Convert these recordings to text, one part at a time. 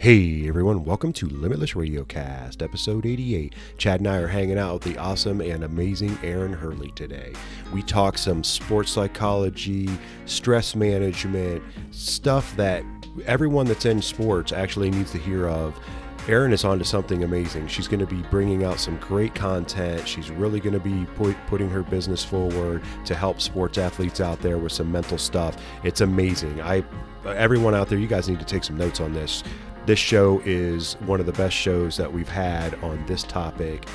Hey everyone, welcome to LimitLess Radiocast, episode 88. Chad and I are hanging out with the awesome and amazing Erin Herle today. We talk some sports psychology, stress management, stuff that everyone that's in sports actually needs to hear of. Erin is onto something amazing. She's going to be bringing out some great content. She's really going to be putting her business forward to help sports athletes out there with some mental stuff. It's amazing. Everyone out there, you guys need to take some notes on this. This show is one of the best shows that we've had on this topic.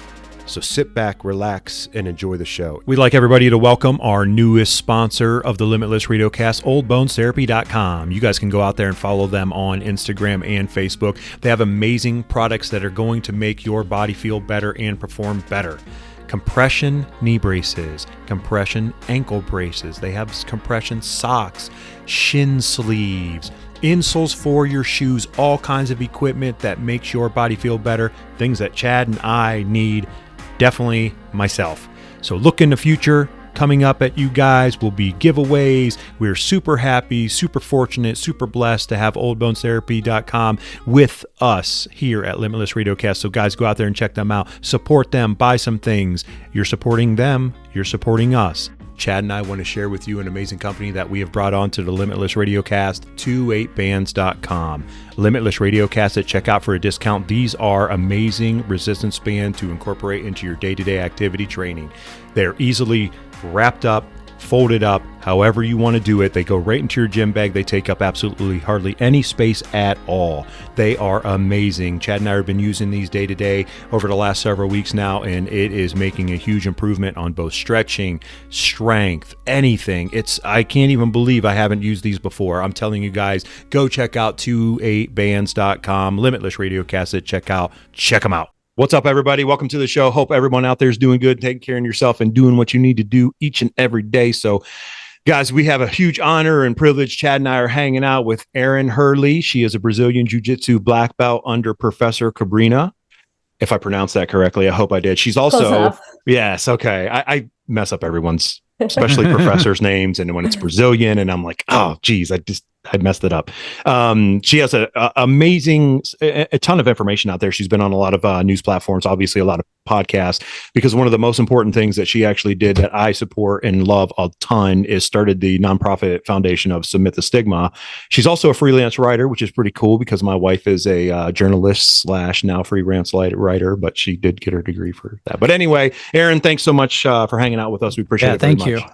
So sit back, relax, and enjoy the show. We'd like everybody to welcome our newest sponsor of the LimitLess Radiocast, oldbonesTherapy.com. You guys can go out there and follow them on Instagram and Facebook. They have amazing products that are going to make your body feel better and perform better. Compression knee braces, compression ankle braces. They have compression socks, shin sleeves, insoles for your shoes, all kinds of equipment that makes your body feel better, things that Chad and I need, definitely myself. So look in the future. Coming up at you guys will be giveaways. We're super happy, super fortunate, super blessed to have oldbonesTherapy.com with us here at Limitless Radiocast. So guys, go out there and check them out. Support them, buy some things. You're supporting them, you're supporting us. Chad and I want to share with you an amazing company that we have brought on to the Limitless Radiocast, 28bands.com. Limitless Radiocast at checkout for a discount. These are amazing resistance bands to incorporate into your day-to-day activity training. They're easily wrapped up, folded up, however you want to do it. They go right into your gym bag. They take up absolutely hardly any space at all. They are amazing. Chad and I have been using these day to day over the last several weeks now, and it is making a huge improvement on both stretching, strength, anything. I can't even believe I haven't used these before. I'm telling you guys, go check out 28bands.com, Limitless Radiocast at checkout. Check them out. What's up, everybody? Welcome to the show. Hope everyone out there is doing good, taking care of yourself, and doing what you need to do each and every day. So, guys, we have a huge honor and privilege. Chad and I are hanging out with Erin Herle. She is a Brazilian Jiu-Jitsu black belt under Professor Cobrinha. If I pronounced that correctly, I hope I did. She's also, yes, okay. I mess up everyone's, especially professors' names, and when it's Brazilian, and I'm like, oh, geez, I messed it up. She has a ton of information out there. She's been on a lot of news platforms, obviously a lot of podcasts, because one of the most important things that she actually did that I support and love a ton is started the nonprofit foundation of Submit the Stigma. She's also a freelance writer, which is pretty cool because my wife is a journalist / now freelance writer, but she did get her degree for that. But anyway, Erin, thanks so much for hanging out with us. We appreciate it very much. Thank you.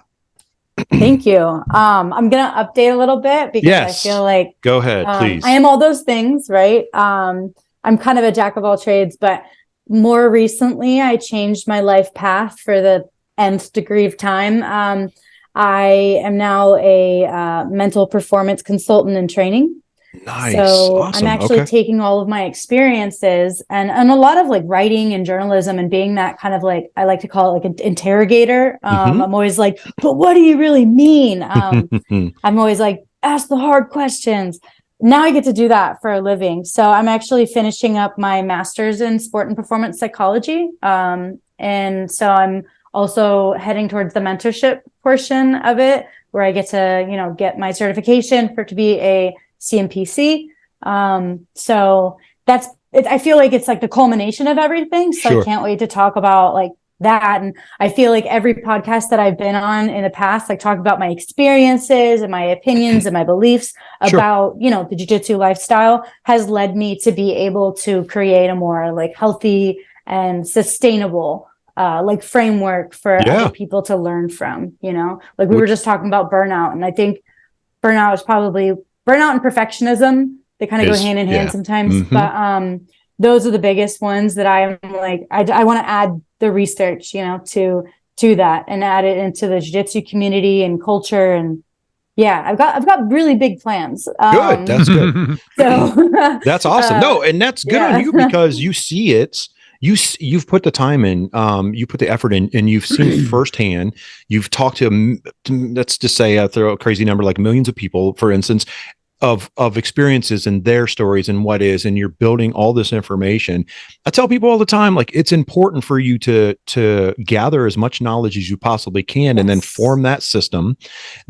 Thank you. I'm going to update a little bit because I feel like go ahead, please. I am all those things, right? I'm kind of a jack of all trades, but more recently I changed my life path for the nth degree of time. I am now a mental performance consultant in training. Nice. So awesome. I'm actually taking all of my experiences and a lot of like writing and journalism and being that kind of like, I like to call it like an interrogator. I'm always like, but what do you really mean? I'm always like, ask the hard questions. Now I get to do that for a living. So I'm actually finishing up my master's in sport and performance psychology. And so I'm also heading towards the mentorship portion of it, where I get to, get my certification to be a CMPC. So that's it. I feel like it's like the culmination of everything. So I can't wait to talk about like that. And I feel like every podcast that I've been on in the past, like talk about my experiences and my opinions and my beliefs about, the jiu-jitsu lifestyle has led me to be able to create a more like healthy and sustainable like framework for other people to learn from, like we were just talking about burnout. And I think burnout and perfectionism, they kind of go hand in hand sometimes, but those are the biggest ones that I'm like, I want to add the research, to that and add it into the jiu-jitsu community and culture. And I've got really big plans. Good. That's good. So that's awesome. No, and that's good on you because you see it. You've put the time in, you put the effort in, and you've seen firsthand. You've talked to, let's just say, throw a crazy number, like millions of people, for instance, of experiences and their stories and what is, and you're building all this information. I tell people all the time, like, it's important for you to gather as much knowledge as you possibly can, and then form that system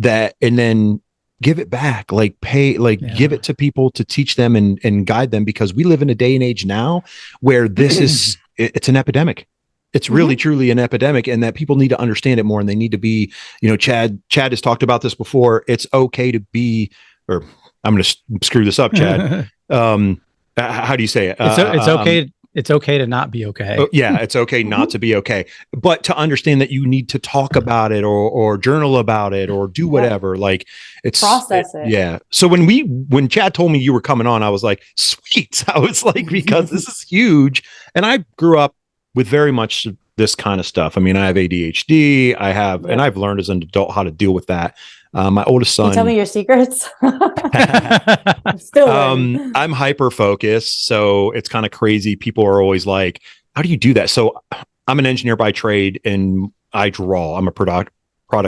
and then give it back, like pay, like give it to people to teach them and guide them, because we live in a day and age now where this is, it's an epidemic. It's really truly an epidemic, and that people need to understand it more, and they need to be, Chad has talked about this before. It's okay to be, or I'm going to screw this up, Chad. How do you say it? It's okay. It's okay to not be okay. Yeah, it's okay not to be okay, but to understand that you need to talk about it or journal about it or do whatever. Like it's process it. Yeah. So when Chad told me you were coming on, I was like, sweet. I was like, because this is huge. And I grew up with very much this kind of stuff. I mean, I have ADHD. And I've learned as an adult how to deal with that. My oldest son. Can you tell me your secrets? I'm still learning. I'm hyper focused, so it's kind of crazy. People are always like, "How do you do that?" So I'm an engineer by trade, and I draw. I'm a product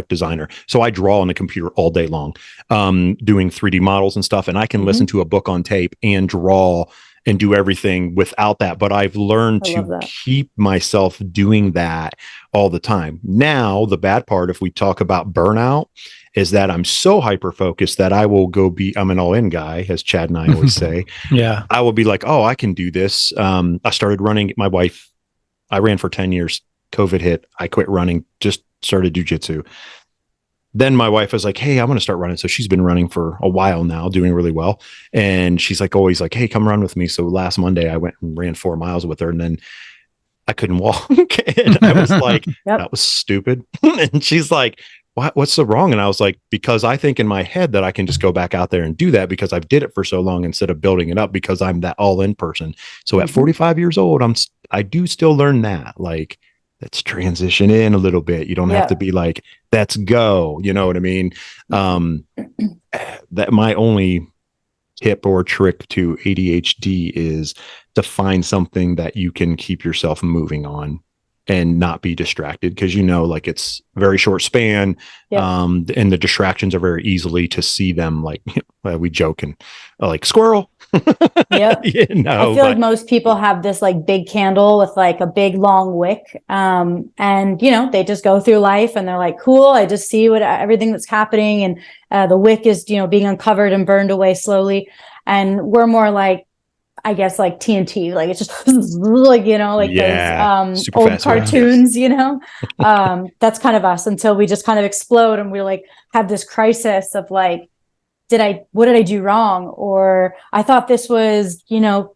designer, so I draw on the computer all day long, doing 3D models and stuff. And I can listen to a book on tape and draw and do everything without that. But I've learned to keep myself doing that all the time. Now, the bad part, if we talk about burnout, is that I'm so hyper focused that I will I'm an all in guy, as Chad and I always say. Yeah. I will be like, oh, I can do this. I started running. I ran for 10 years. COVID hit. I quit running, just started jujitsu. Then my wife was like, hey, I want to start running. So she's been running for a while now, doing really well. And she's like, always like, hey, come run with me. So last Monday I went and ran 4 miles with her, and then I couldn't walk. And I was like, that was stupid. And she's like, what's so wrong? And I was like, because I think in my head that I can just go back out there and do that because I've did it for so long instead of building it up, because I'm that all in person. So at 45 years old, I do still learn that, like, let's transition in a little bit. You don't have to be like, let's go. You know what I mean? That my only tip or trick to ADHD is to find something that you can keep yourself moving on and not be distracted, because like it's very short span, and the distractions are very easily to see them, like we joke and like squirrel. I feel like most people have this like big candle with like a big long wick, and they just go through life and they're like, cool, I just see everything that's happening, and the wick is being uncovered and burned away slowly. And we're more like, I guess, like TNT, like it's just like, those old cartoons, that's kind of us, until we just kind of explode and we like have this crisis of like, what did I do wrong? Or I thought this was,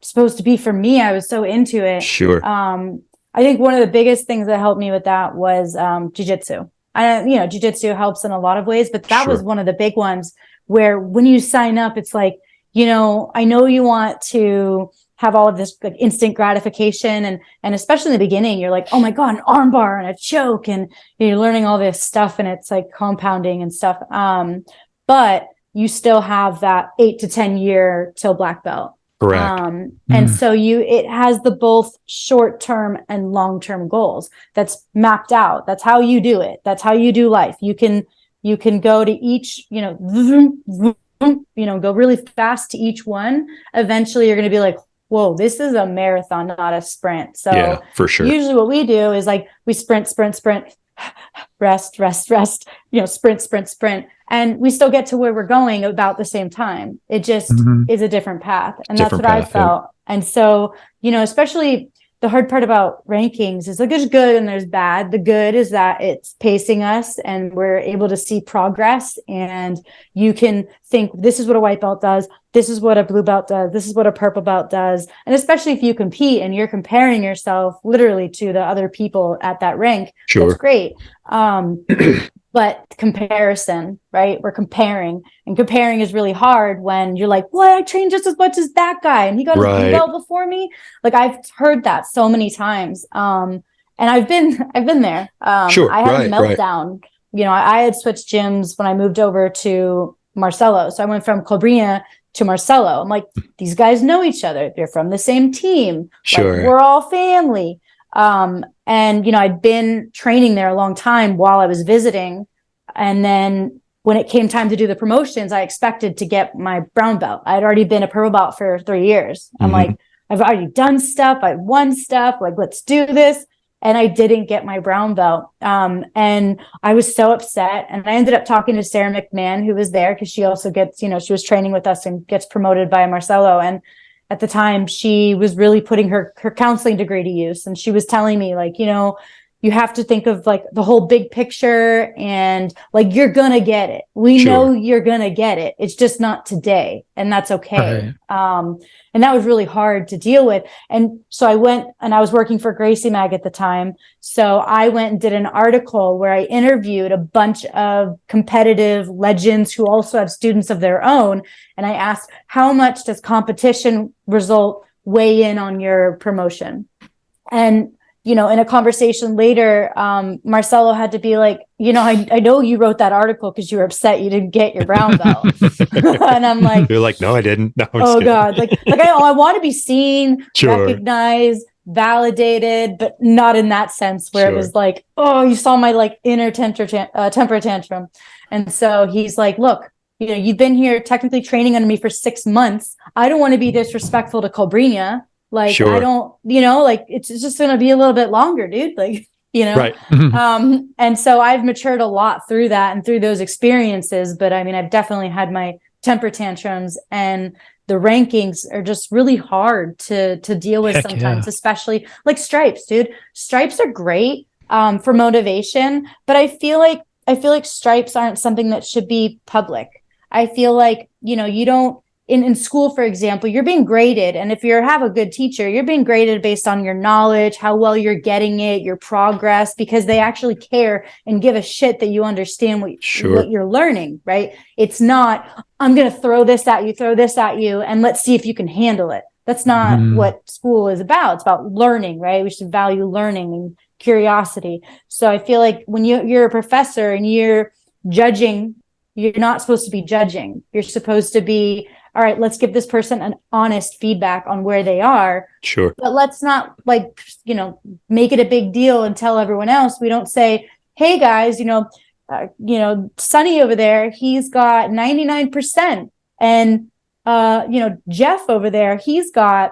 supposed to be for me. I was so into it. Sure. I think one of the biggest things that helped me with that was jujitsu. Jujitsu helps in a lot of ways, but that was one of the big ones where when you sign up, it's like, I know you want to have all of this like instant gratification, and especially in the beginning, you're like, oh my God, an arm bar and a choke, and you're learning all this stuff, and it's like compounding and stuff. But you still have that 8 to 10 year till black belt. Correct. And so it has the both short-term and long-term goals. That's mapped out. That's how you do it. That's how you do life. You can go to each, go really fast to each one. Eventually you're going to be like, whoa, this is a marathon, not a sprint. So yeah, for sure. Usually what we do is like, we sprint, rest, sprint. And we still get to where we're going about the same time. It just is a different path. And that's what I felt. Yeah. And so, especially the hard part about rankings is like there's good and there's bad. The good is that it's pacing us and we're able to see progress, and you can think, this is what a white belt does. This is what a blue belt does. This is what a purple belt does. And especially if you compete and you're comparing yourself literally to the other people at that rank, that's great. But comparison, right? We're comparing, and comparing is really hard when you're like, well, I trained just as much as that guy and he got a blue belt before me. Like I've heard that so many times. And I've been there. I had a meltdown. I had switched gyms when I moved over to Marcelo. So I went from Cobrinha to Marcelo. I'm like, these guys know each other. They're from the same team. Sure. Like, we're all family. And I'd been training there a long time while I was visiting. And then when it came time to do the promotions, I expected to get my brown belt. I'd already been a purple belt for 3 years. I'm like, I've already done stuff. I've won stuff. Like, let's do this. and I didn't get my brown belt. And I was so upset. And I ended up talking to Sarah McMahon, who was there, because she also gets, she was training with us and gets promoted by Marcelo. And at the time, she was really putting her counseling degree to use. And she was telling me, like, you have to think of like the whole big picture, and like, you're going to get it. We know you're going to get it. It's just not today. And that's okay. Right. And that was really hard to deal with. And so I went, and I was working for Gracie Mag at the time. So I went and did an article where I interviewed a bunch of competitive legends who also have students of their own. And I asked, how much does competition result weigh in on your promotion? And in a conversation later, Marcelo had to be like, I know you wrote that article because you were upset you didn't get your brown belt. And I'm like, you're like, no, I didn't. No, oh God. Like I want to be seen, recognized, validated, but not in that sense where it was like, oh, you saw my like inner temper tantrum. And so he's like, look, you've been here technically training under me for 6 months. I don't want to be disrespectful to Cobrinha. Like, I don't, like, it's just going to be a little bit longer, dude. Like, Right. And so I've matured a lot through that and through those experiences. But I mean, I've definitely had my temper tantrums, and the rankings are just really hard to deal with sometimes, especially like stripes, dude. Stripes are great for motivation, but I feel like stripes aren't something that should be public. I feel like, you don't, in school, for example, you're being graded. And if you have a good teacher, you're being graded based on your knowledge, how well you're getting it, your progress, because they actually care and give a shit that you understand what you're learning, right? It's not, I'm going to throw this at you, and let's see if you can handle it. That's not what school is about. It's about learning, right? We should value learning and curiosity. So I feel like when you're a professor and you're judging, you're not supposed to be judging. You're supposed to be, all right, let's give this person an honest feedback on where they are. Sure. But let's not make it a big deal and tell everyone else. We don't say, hey guys, Sonny over there, he's got 99%. And, Jeff over there, he's got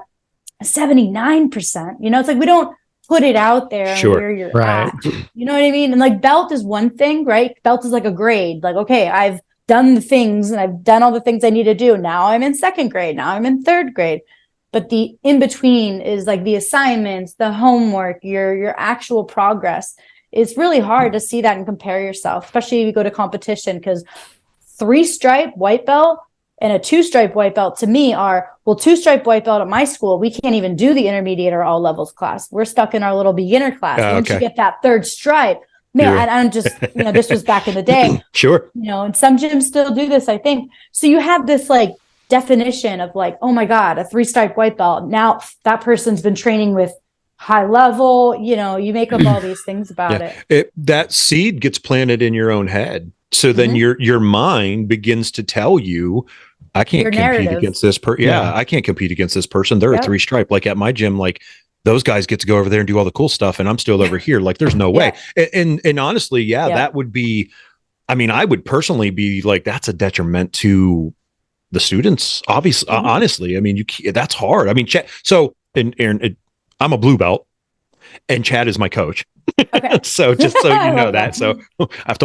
79%. It's like, we don't put it out there and where you're at. You know what I mean? And like belt is one thing, right? Belt is like a grade. Like, okay, I've done the things and I've done all the things I need to do. Now I'm in 2nd grade. Now I'm in 3rd grade. But the in between is like the assignments, the homework, your actual progress. It's really hard to see that and compare yourself, especially if you go to competition, because 3-stripe white belt and a 2-stripe white belt to me are, 2-stripe white belt at my school, we can't even do the intermediate or all levels class. We're stuck in our little beginner class. Once you get that 3rd stripe, man, and I'm just, this was back in the day. Sure. And some gyms still do this, I think. So you have this like definition of like, oh my God, a 3-stripe white belt. Now that person's been training with high level, you make up all these things about it. That seed gets planted in your own head. So then your mind begins to tell you, I can't compete against this person. I can't compete against this person. They're a 3-stripe. Like at my gym, like, those guys get to go over there and do all the cool stuff, and I'm still over here. Like, there's no way. And honestly, that would be, I mean, I would personally be like, that's a detriment to the students. Obviously, honestly, I mean, that's hard. I mean, Chad, so, and Erin, I'm a blue belt, and Chad is my coach. Okay. So just so you know that. So I have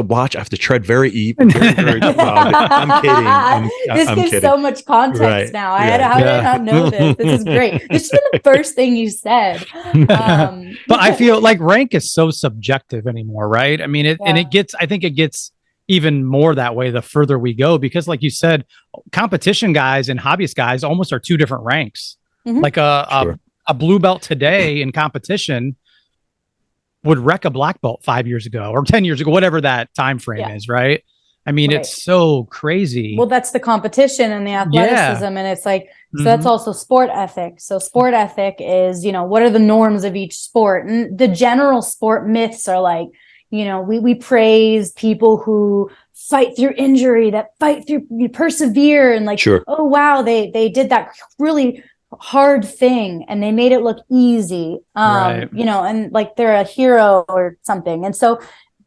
to tread very even. I'm kidding. This gives kidding. So much context now. How did I not know this? This is great. This has been the first thing you said. But I feel like rank is so subjective anymore, right? I mean, I think it gets even more that way the further we go, because like you said, competition guys and hobbyist guys almost are 2 different ranks. Like a blue belt today in competition would wreck a black belt 5 years ago or 10 years ago, whatever that time frame is, right? I mean, it's so crazy. Well, that's the competition and the athleticism. And it's like, so that's also sport ethic. So sport ethic is, what are the norms of each sport? And the general sport myths are like, we praise people who fight through injury, that fight through, persevere, and like, oh, wow, they did that really hard thing and they made it look easy, and like they're a hero or something. And so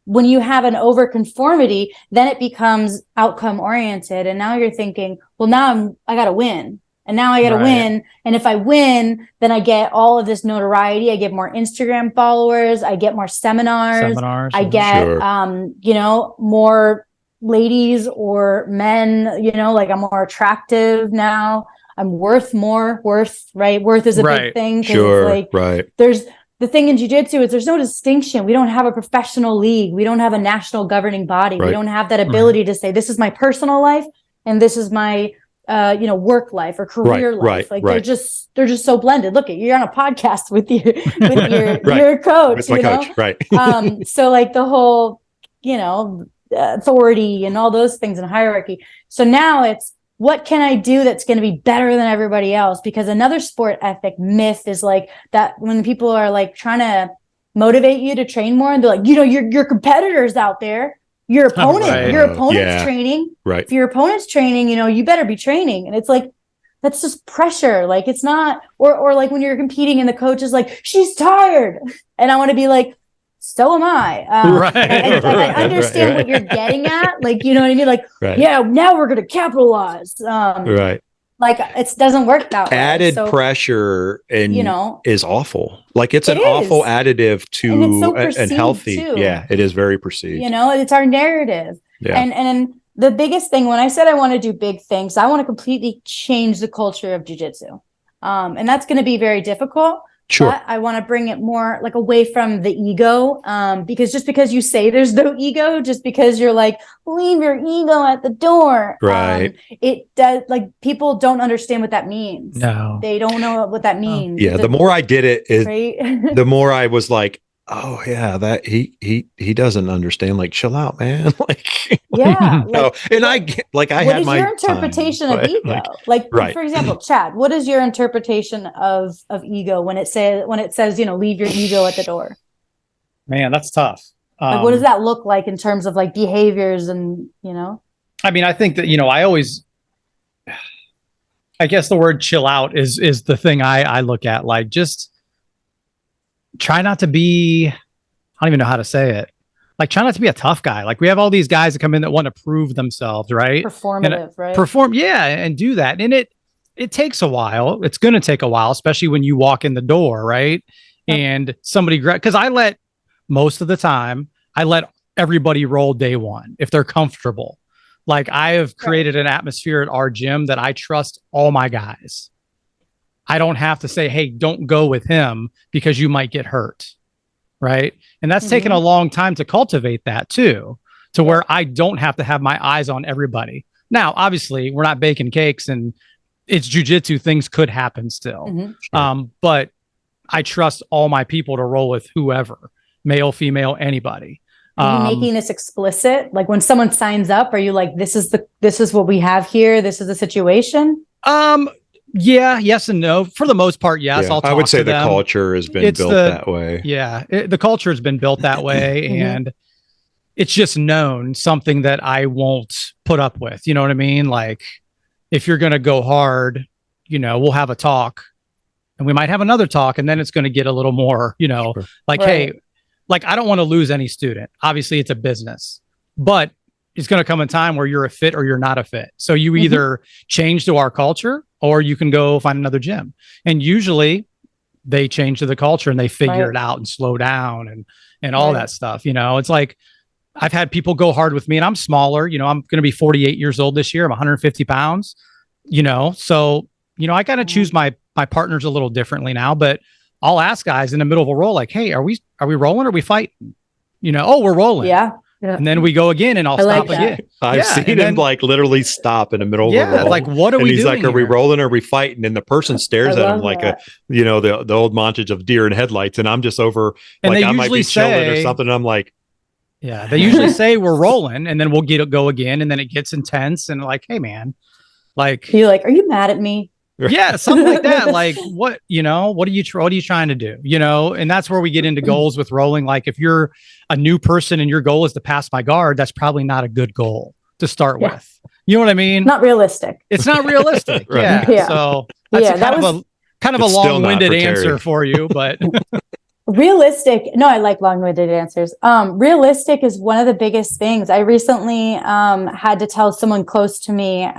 when you have an overconformity, then it becomes outcome oriented. And now you're thinking, well, now I got to win. And now I got to win. And if I win, then I get all of this notoriety. I get more Instagram followers. I get more seminars. I get, you know, more ladies or men, you know, like I'm more attractive now. I'm worth more. Worth is a big thing. There's the thing in jiu-jitsu is there's no distinction. We don't have a professional league. We don't have a national governing body. We don't have that ability to say, this is my personal life and this is my, you know, work life or career life. They're just so blended. Look, you're on a podcast with your coach, with my coach. Right. So like the whole, you know, authority and all those things and hierarchy. So now it's, what can I do that's going to be better than everybody else? Because another sport ethic myth is like that when people are like trying to motivate you to train more and they're like, you know, your competitors out there, your opponent's training. Right. If your opponent's training, you know, you better be training. And it's like, that's just pressure. Like it's not, or like when you're competing and the coach is like, she's tired. And I want to be like, so am I. I understand what you're getting at. Like, you know what I mean? Like, yeah, now we're going to capitalize. Like it doesn't work that way. Added pressure and, you know, is awful. Like it's an awful additive to and healthy. Too. Yeah, it is very perceived. You know, it's our narrative. Yeah. And the biggest thing, when I said I want to do big things, I want to completely change the culture of jiu-jitsu. And that's going to be very difficult. Sure. But I want to bring it more like away from the ego, because just because you say there's no ego, just because you're like, leave your ego at the door. Right. It does, like, people don't understand what that means. No. They don't know what that means. Yeah. The more I did it, the more I was like, oh yeah, that he doesn't understand. Like, chill out, man. Like, yeah. no. And I had my what is your interpretation of ego? Like for example, Chad, what is your interpretation of ego when it says, you know, leave your ego at the door? Man, that's tough. Like, what does that look like in terms of like behaviors and, you know? I mean, I think that, you know, I guess the word chill out is the thing I look at, like, just try not to be, I don't even know how to say it. Like, try not to be a tough guy. Like, we have all these guys that come in that want to prove themselves, right? Performative, right? And do that. And it takes a while. It's going to take a while, especially when you walk in the door, right? Yeah. And somebody, because most of the time, I let everybody roll day one if they're comfortable. Like, I have created an atmosphere at our gym that I trust all my guys. I don't have to say, hey, don't go with him because you might get hurt. Right. And that's taken a long time to cultivate that too, to where I don't have to have my eyes on everybody. Now, obviously, we're not baking cakes and it's jujitsu. Things could happen still. But I trust all my people to roll with whoever, male, female, anybody. Are you making this explicit? Like when someone signs up, are you like, this is what we have here. This is the situation. Yeah, yes and no. For the most part, yes. Yeah, I would say the culture has been built that way. Yeah, the culture has been built that way, and it's just known, something that I won't put up with. You know what I mean? Like, if you're going to go hard, you know, we'll have a talk, and we might have another talk, and then it's going to get a little more, you know, hey, like, I don't want to lose any student. Obviously, it's a business, but it's going to come a time where you're a fit or you're not a fit. So you either change to our culture or you can go find another gym. And usually they change to the culture and they figure it out and slow down and all that stuff. You know, it's like, I've had people go hard with me and I'm smaller, you know, I'm going to be 48 years old this year. I'm 150 pounds, you know? So, you know, I got to choose my partners a little differently now, but I'll ask guys in the middle of a roll, like, hey, are we rolling or are we fighting? You know, oh, we're rolling. Yeah. And then we go again and I'll stop again. I've seen him like literally stop in the middle of the roll. Like, what are we doing? He's like, here? are we rolling or are we fighting? And the person stares at him like the old montage of deer in headlights. And I'm just over, and like I might be chilling or something. And I'm like, yeah, they usually say we're rolling and then we'll go again. And then it gets intense and like, hey man, like, you're like, are you mad at me? Yeah, something like that. Like, what are you trying to do? You know, and that's where we get into goals with rolling. Like, if you're a new person and your goal is to pass my guard, that's probably not a good goal to start with. You know what I mean? Not realistic. It's not realistic. Yeah. So that's kind of a long-winded answer for you, but Realistic. No, I like long-winded answers. Realistic is one of the biggest things. I recently had to tell someone close to me,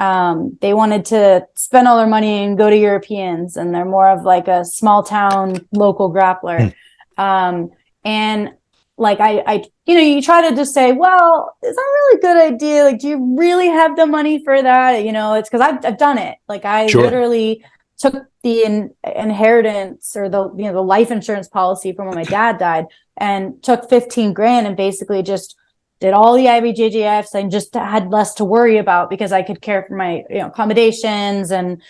they wanted to spend all their money and go to Europeans, and they're more of like a small town local grappler. And like I you try to just say, well, is that a really good idea? Like, do you really have the money for that? It's because I've done it. Like, I literally took the inheritance or the life insurance policy from when my dad died, and took 15 grand and basically just did all the IBJJFs and just had less to worry about because I could care for my accommodations and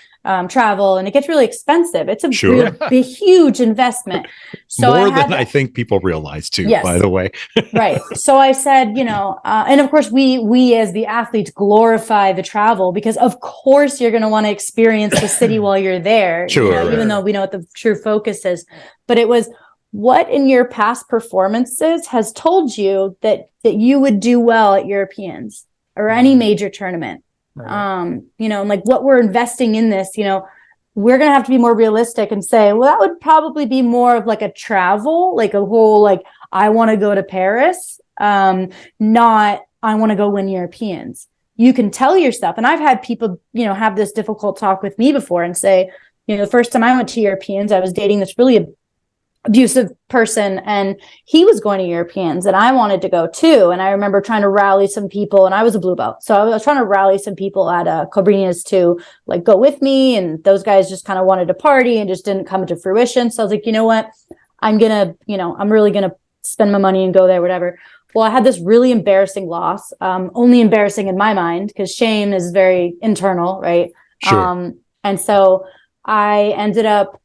travel, and it gets really expensive. It's a really huge investment. So more than I think people realize too, by the way. Right. So I said, and of course we as the athletes glorify the travel, because of course you're going to want to experience the city while you're there, even though we know what the true focus is. But it was, what in your past performances has told you that you would do well at Europeans or any major tournament? Right. And like, what we're investing in this, we're going to have to be more realistic and say, well, that would probably be more of like a travel, like a whole, like, I want to go to Paris, not I want to go win Europeans. You can tell yourself, and I've had people, have this difficult talk with me before and say, the first time I went to Europeans, I was dating this really abusive person, and he was going to Europeans and I wanted to go too. And I remember trying to rally some people, and I was a blue belt, so I was trying to rally some people at Cobrinha's to like go with me, and those guys just kind of wanted to party and just didn't come to fruition. So I was like, you know what, I'm really gonna spend my money and go there, whatever. Well, I had this really embarrassing loss, only embarrassing in my mind because shame is very internal, right? Sure. And so I ended up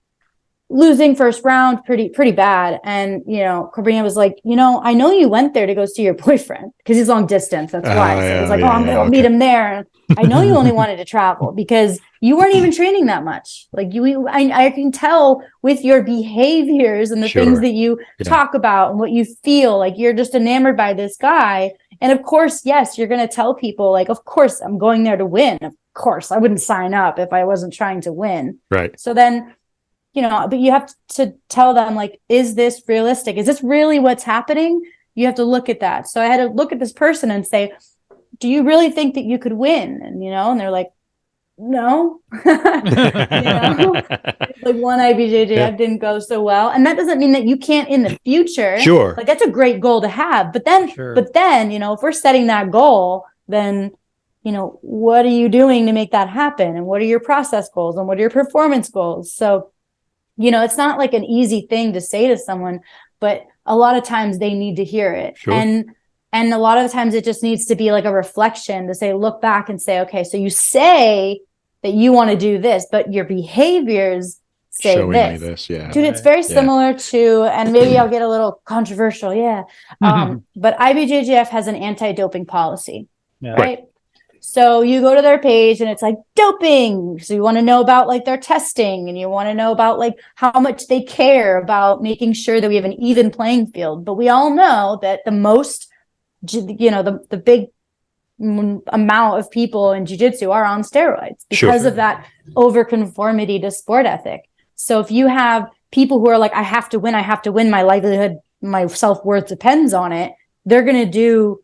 losing first round pretty bad. And, Cobrinha was like, I know you went there to go see your boyfriend because he's long distance. That's why. So it was like, I'm going to meet him there. I know you only wanted to travel because you weren't even training that much. Like I can tell with your behaviors and the things that you talk about and what you feel, like you're just enamored by this guy. And of course, yes, you're going to tell people like, of course, I'm going there to win. Of course, I wouldn't sign up if I wasn't trying to win. Right. So then, but you have to tell them, like, is this realistic? Is this really what's happening? You have to look at that. So I had to look at this person and say, do you really think that you could win? And, and they're like, no, like one IBJJF didn't go so well. And that doesn't mean that you can't in the future. Sure. Like, that's a great goal to have. But then, if we're setting that goal, then, what are you doing to make that happen? And what are your process goals? And what are your performance goals? So, it's not like an easy thing to say to someone, but a lot of times they need to hear it. Sure. And a lot of the times it just needs to be like a reflection to say, look back and say, okay, so you say that you want to do this, but your behaviors say showing this. Me this. Yeah. Dude, it's very similar to, and maybe I'll get a little controversial. Yeah. But IBJJF has an anti-doping policy, right? So you go to their page and it's like doping. So you want to know about like their testing, and you want to know about like how much they care about making sure that we have an even playing field. But we all know that the most, the big amount of people in jiu-jitsu are on steroids because of that overconformity to sport ethic. So if you have people who are like, I have to win, my livelihood, my self-worth depends on it, they're going to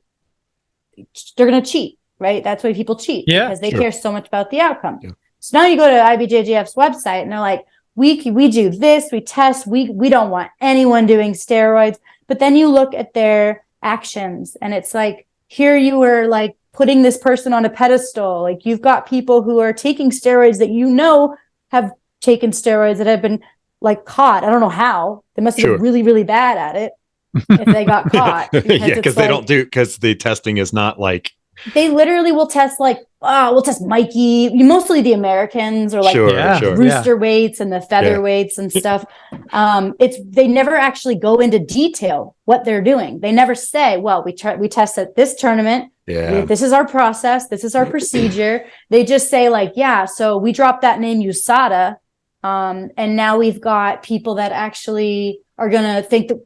cheat. Right? That's why people cheat, because they care so much about the outcome. Yeah. So now you go to IBJJF's website and they're like, we do this, we test, we don't want anyone doing steroids. But then you look at their actions and it's like, here you were like putting this person on a pedestal. Like, you've got people who are taking steroids that have taken steroids that have been like caught. I don't know how. They must have been really, really bad at it if they got caught. Because they don't do, because the testing is not like, they literally will test like, we'll test Mikey, mostly the Americans, or like rooster weights and the feather weights and stuff. They never actually go into detail what they're doing. They never say, well, we test at this tournament. This is our process. This is our procedure. They just say like, so we dropped that name USADA. And now we've got people that actually are going to think that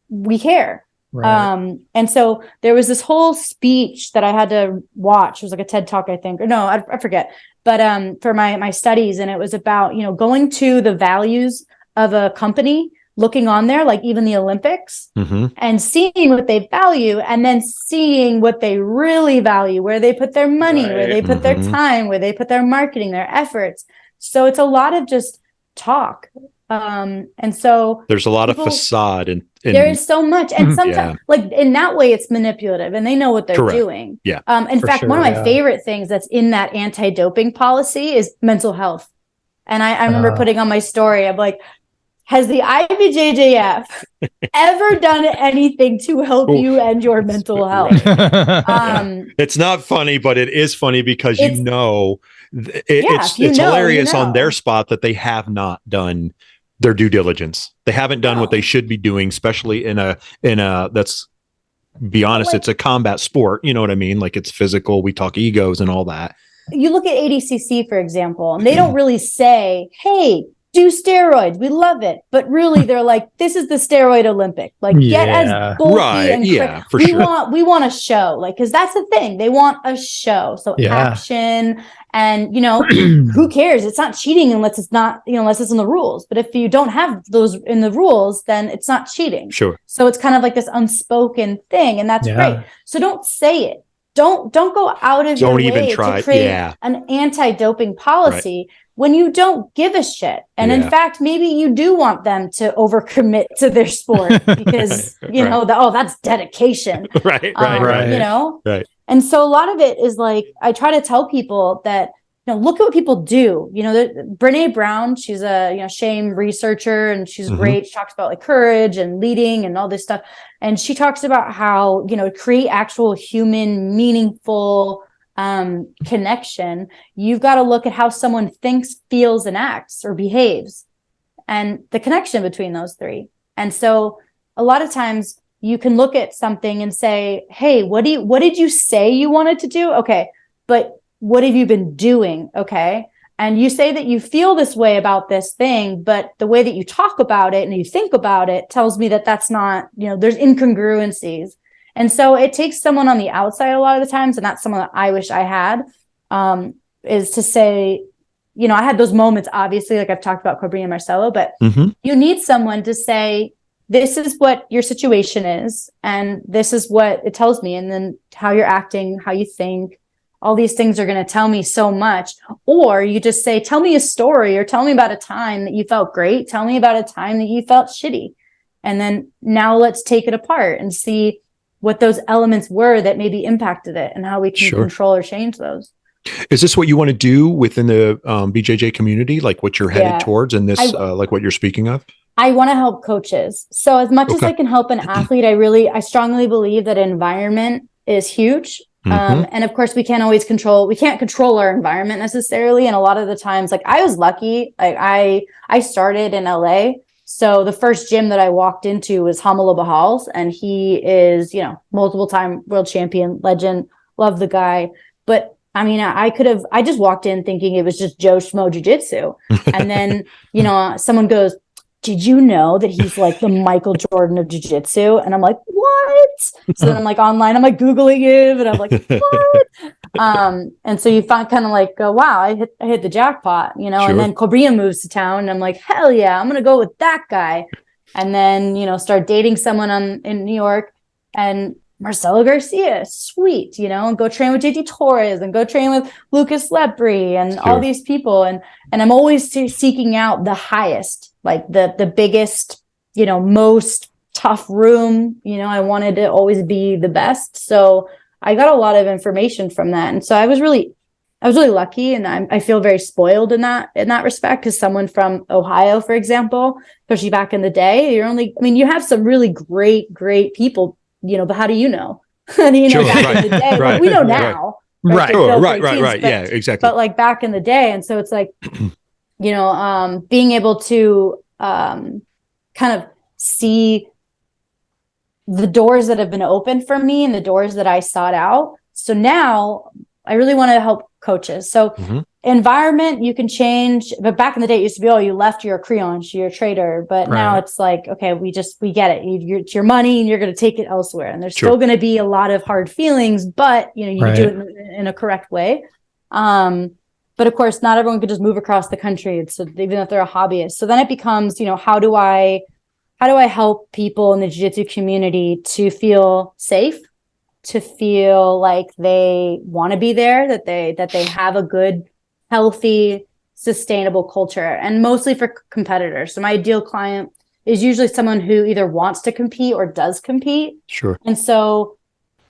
we care. Right. And so there was this whole speech that I had to watch. It was like a TED Talk, I think, or no, I forget. But for my studies, and it was about going to the values of a company looking on there, like even the Olympics, Mm-hmm. and seeing what they value, and then seeing what they really value, where they put their money, where they put their time, where they put their marketing, their efforts. So it's a lot of just talk. And so there's a lot of facade and there is so much. And sometimes like in that way, it's manipulative and they know what they're doing. Yeah. In fact, one of my favorite things that's in that anti-doping policy is mental health. And I remember putting on my story, I'm like, has the IBJJF ever done anything to help you and your mental health? It's not funny, but it is funny because it's it's hilarious on their spot that they have not done their due diligence. They haven't done what they should be doing, especially in a that's, be honest, it's a combat sport. You know what I mean? Like, it's physical. We talk egos and all that. You look at ADCC, for example, and they don't really say, hey, do steroids. We love it. But really, they're like, this is the steroid Olympic. Like, get as bulky and for sure. We want a show. Like, because that's the thing. They want a show. So action and, who cares? It's not cheating unless it's not, unless it's in the rules. But if you don't have those in the rules, then it's not cheating. Sure. So it's kind of like this unspoken thing. And that's great. So don't say it. Don't go out of your way to create an anti-doping policy when you don't give a shit. And in fact, maybe you do want them to overcommit to their sport because, that's dedication. Right. Right. And so a lot of it is like, I try to tell people that, look at what people do. Brene Brown, she's a shame researcher and she's great. She talks about like courage and leading and all this stuff. And she talks about how, create actual human, meaningful connection. You've got to look at how someone thinks, feels, and acts or behaves and the connection between those three. And so a lot of times you can look at something and say, hey, what did you say you wanted to do? Okay. But what have you been doing? Okay. And you say that you feel this way about this thing, but the way that you talk about it and you think about it tells me that that's not, there's incongruencies. And so it takes someone on the outside a lot of the times, and that's someone that I wish I had, is to say, I had those moments, obviously, like I've talked about Cobrinha and Marcelo, but you need someone to say, this is what your situation is, and this is what it tells me, and then how you're acting, how you think. All these things are going to tell me so much. Or you just say, tell me a story, or tell me about a time that you felt great. Tell me about a time that you felt shitty. And then now let's take it apart and see what those elements were that maybe impacted it and how we can control or change those. Is this what you want to do within the BJJ community? Like what you're headed towards in this, like what you're speaking of? I want to help coaches. So as much as I can help an athlete, I strongly believe that environment is huge. And of course we can't control our environment necessarily. And a lot of the times, like I was lucky, like I started in LA. So the first gym that I walked into was Hamala Bahal's, and he is, multiple time world champion, legend, love the guy. But I mean, I just walked in thinking it was just Joe Schmo Jiu-Jitsu. And then, someone goes, did you know that he's like the Michael Jordan of jiu-jitsu? And I'm like, what? So then I'm like online, I'm like Googling him and I'm like, what? And so you kind of like go, wow, I hit the jackpot, and then Cobrinha moves to town and I'm like, hell yeah, I'm going to go with that guy. And then, start dating someone in New York, and Marcelo Garcia, sweet, and go train with JT Torres and go train with Lucas Lepri and all these people. And I'm always seeking out the highest, like the biggest, most tough room. I wanted to always be the best. So I got a lot of information from that. And so I was really lucky, and I feel very spoiled in that respect, because someone from Ohio, for example, especially back in the day, you have some really great people, but how do you know? How do you know back in the day? Well, we know now. Right. Yeah, exactly. But like back in the day. And so it's like, being able to kind of see the doors that have been opened for me and the doors that I sought out. So now I really want to help coaches. So environment, you can change, but back in the day it used to be, you left, you're a creonge, you're a trader. But now it's like, okay, we get it. It's your money and you're going to take it elsewhere. And there's still going to be a lot of hard feelings, but you can do it in a correct way. But of course, not everyone could just move across the country. So even if they're a hobbyist. So then it becomes, how do I how do I help people in the jiu-jitsu community to feel safe, to feel like they want to be there, that they have a good, healthy, sustainable culture, and mostly for competitors. So my ideal client is usually someone who either wants to compete or does compete. Sure. And so,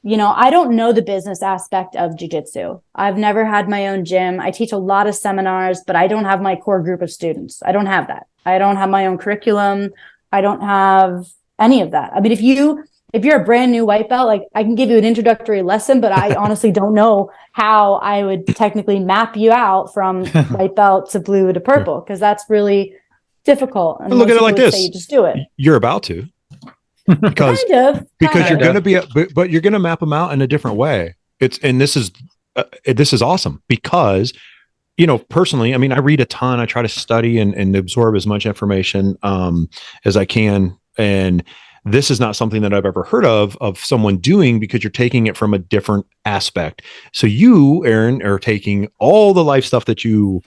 I don't know the business aspect of jiu-jitsu. I've never had my own gym. I teach a lot of seminars, but I don't have my core group of students. I don't have that. I don't have my own curriculum. I don't have any of that. I mean, if you're a brand new white belt, like I can give you an introductory lesson, but I honestly don't know how I would technically map you out from white belt to blue to purple, because that's really difficult. And look at it like this. You just do it. You're about to. Because you're going to be, but you're going to map them out in a different way. This is awesome because, personally, I mean, I read a ton. I try to study and absorb as much information as I can. And this is not something that I've ever heard of someone doing, because you're taking it from a different aspect. So you, Erin, are taking all the life stuff that you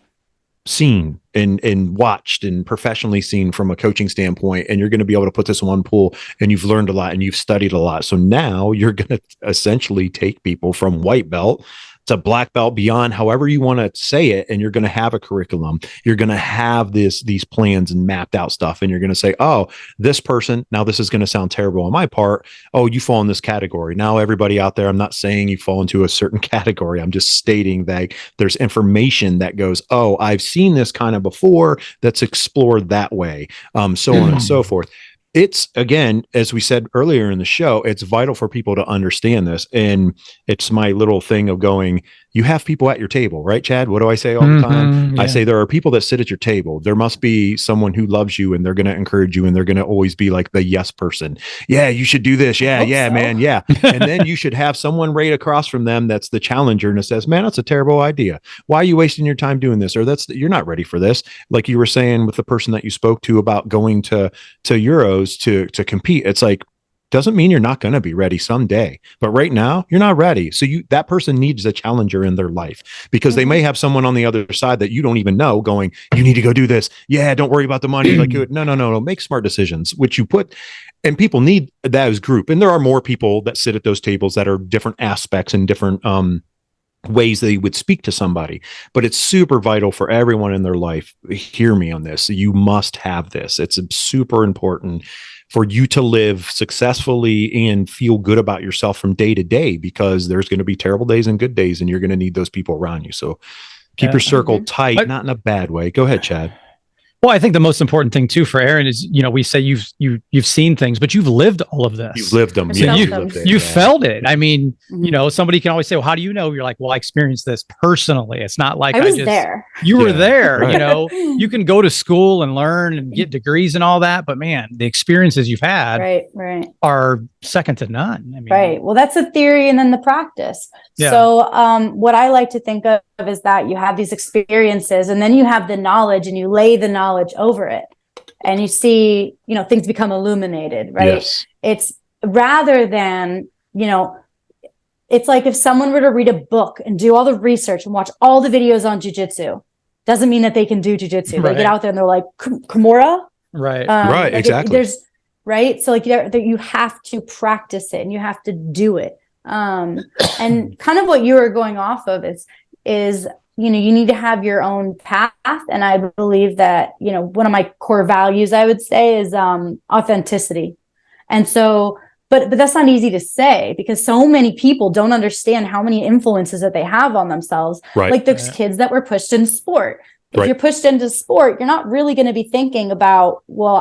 seen and watched and professionally seen from a coaching standpoint, and you're going to be able to put this in one pool, and you've learned a lot and you've studied a lot. So now you're going to essentially take people from white belt to black belt, beyond, however you want to say it, and you're going to have a curriculum. You're going to have these plans and mapped out stuff, and you're going to say, oh, this person, now this is going to sound terrible on my part, oh, you fall in this category. Now everybody out there, I'm not saying you fall into a certain category, I'm just stating that there's information that goes, oh, I've seen this kind of before, that's explored that way, so on and so forth. It's, again, as we said earlier in the show, it's vital for people to understand this. And it's my little thing of going, you have people at your table, right, Chad? What do I say all the time? Yeah. I say there are people that sit at your table. There must be someone who loves you, and they're going to encourage you, and they're going to always be like the yes person. Yeah, you should do this. Yeah, man. Yeah. And then you should have someone right across from them that's the challenger, and it says, man, that's a terrible idea. Why are you wasting your time doing this? Or you're not ready for this. Like you were saying with the person that you spoke to about going to Euros to compete. It's like, doesn't mean you're not going to be ready someday, but right now you're not ready. So that person needs a challenger in their life, because they may have someone on the other side that you don't even know going, you need to go do this. Yeah. Don't worry about the money. Like, no, make smart decisions, which you put, and people need that as group. And there are more people that sit at those tables that are different aspects and different, ways that you would speak to somebody, but it's super vital for everyone in their life. Hear me on this. You must have this. It's super important for you to live successfully and feel good about yourself from day to day, because there's going to be terrible days and good days, and you're going to need those people around you. So keep your circle tight, not in a bad way. Go ahead, Chad. Well, I think the most important thing too for Erin is, we say you've seen things, but you've lived all of this. You've lived them. So you felt it. I mean, somebody can always say, well, how do you know? You're like, well, I experienced this personally. It's not like I was there. You were there, right. You can go to school and learn and get degrees and all that, but man, the experiences you've had are second to none. I mean, right. Well, that's the theory and then the practice. Yeah. So what I like to think of is that you have these experiences, and then you have the knowledge, and you lay the knowledge over it, and you see, things become illuminated, right? Yes. It's rather than, it's like if someone were to read a book and do all the research and watch all the videos on jiu-jitsu, doesn't mean that they can do jiu-jitsu. Right. They get out there and they're like, Kimura? Right. Right. Like exactly. Right. So like you have to practice it, and you have to do it. And kind of what you were going off of is, you need to have your own path. And I believe that, one of my core values, I would say, is authenticity. And so, but that's not easy to say, because so many people don't understand how many influences that they have on themselves. Right. Like those kids that were pushed in sport. If you're pushed into sport, you're not really going to be thinking about, well,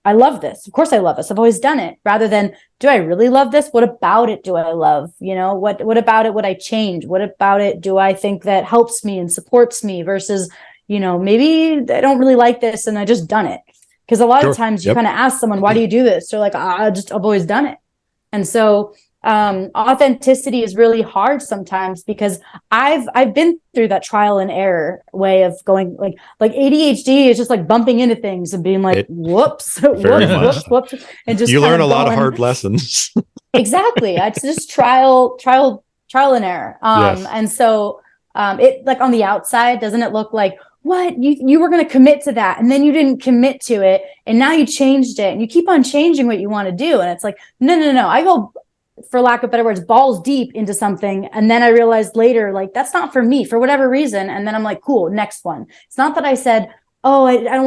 I love this. Of course I love this. I've always done it. Rather than, do I really love this? What about it do I love? What about it would I change? What about it do I think that helps me and supports me versus, maybe I don't really like this and I just done it. Because a lot of times you kind of ask someone, why do you do this? They're like, I've always done it. And so authenticity is really hard sometimes, because I've been through that trial and error way of going, like ADHD is just like bumping into things and being like, whoops, whoops. And just you learn a lot of hard lessons. Exactly. It's just trial and error. And so it, like on the outside, doesn't it look like, what? You were going to commit to that, and then you didn't commit to it, and now you changed it, and you keep on changing what you want to do. And it's like, no. I go, for lack of better words, balls deep into something. And then I realized later, like, that's not for me for whatever reason. And then I'm like, cool, next one. It's not that I said, oh, I don't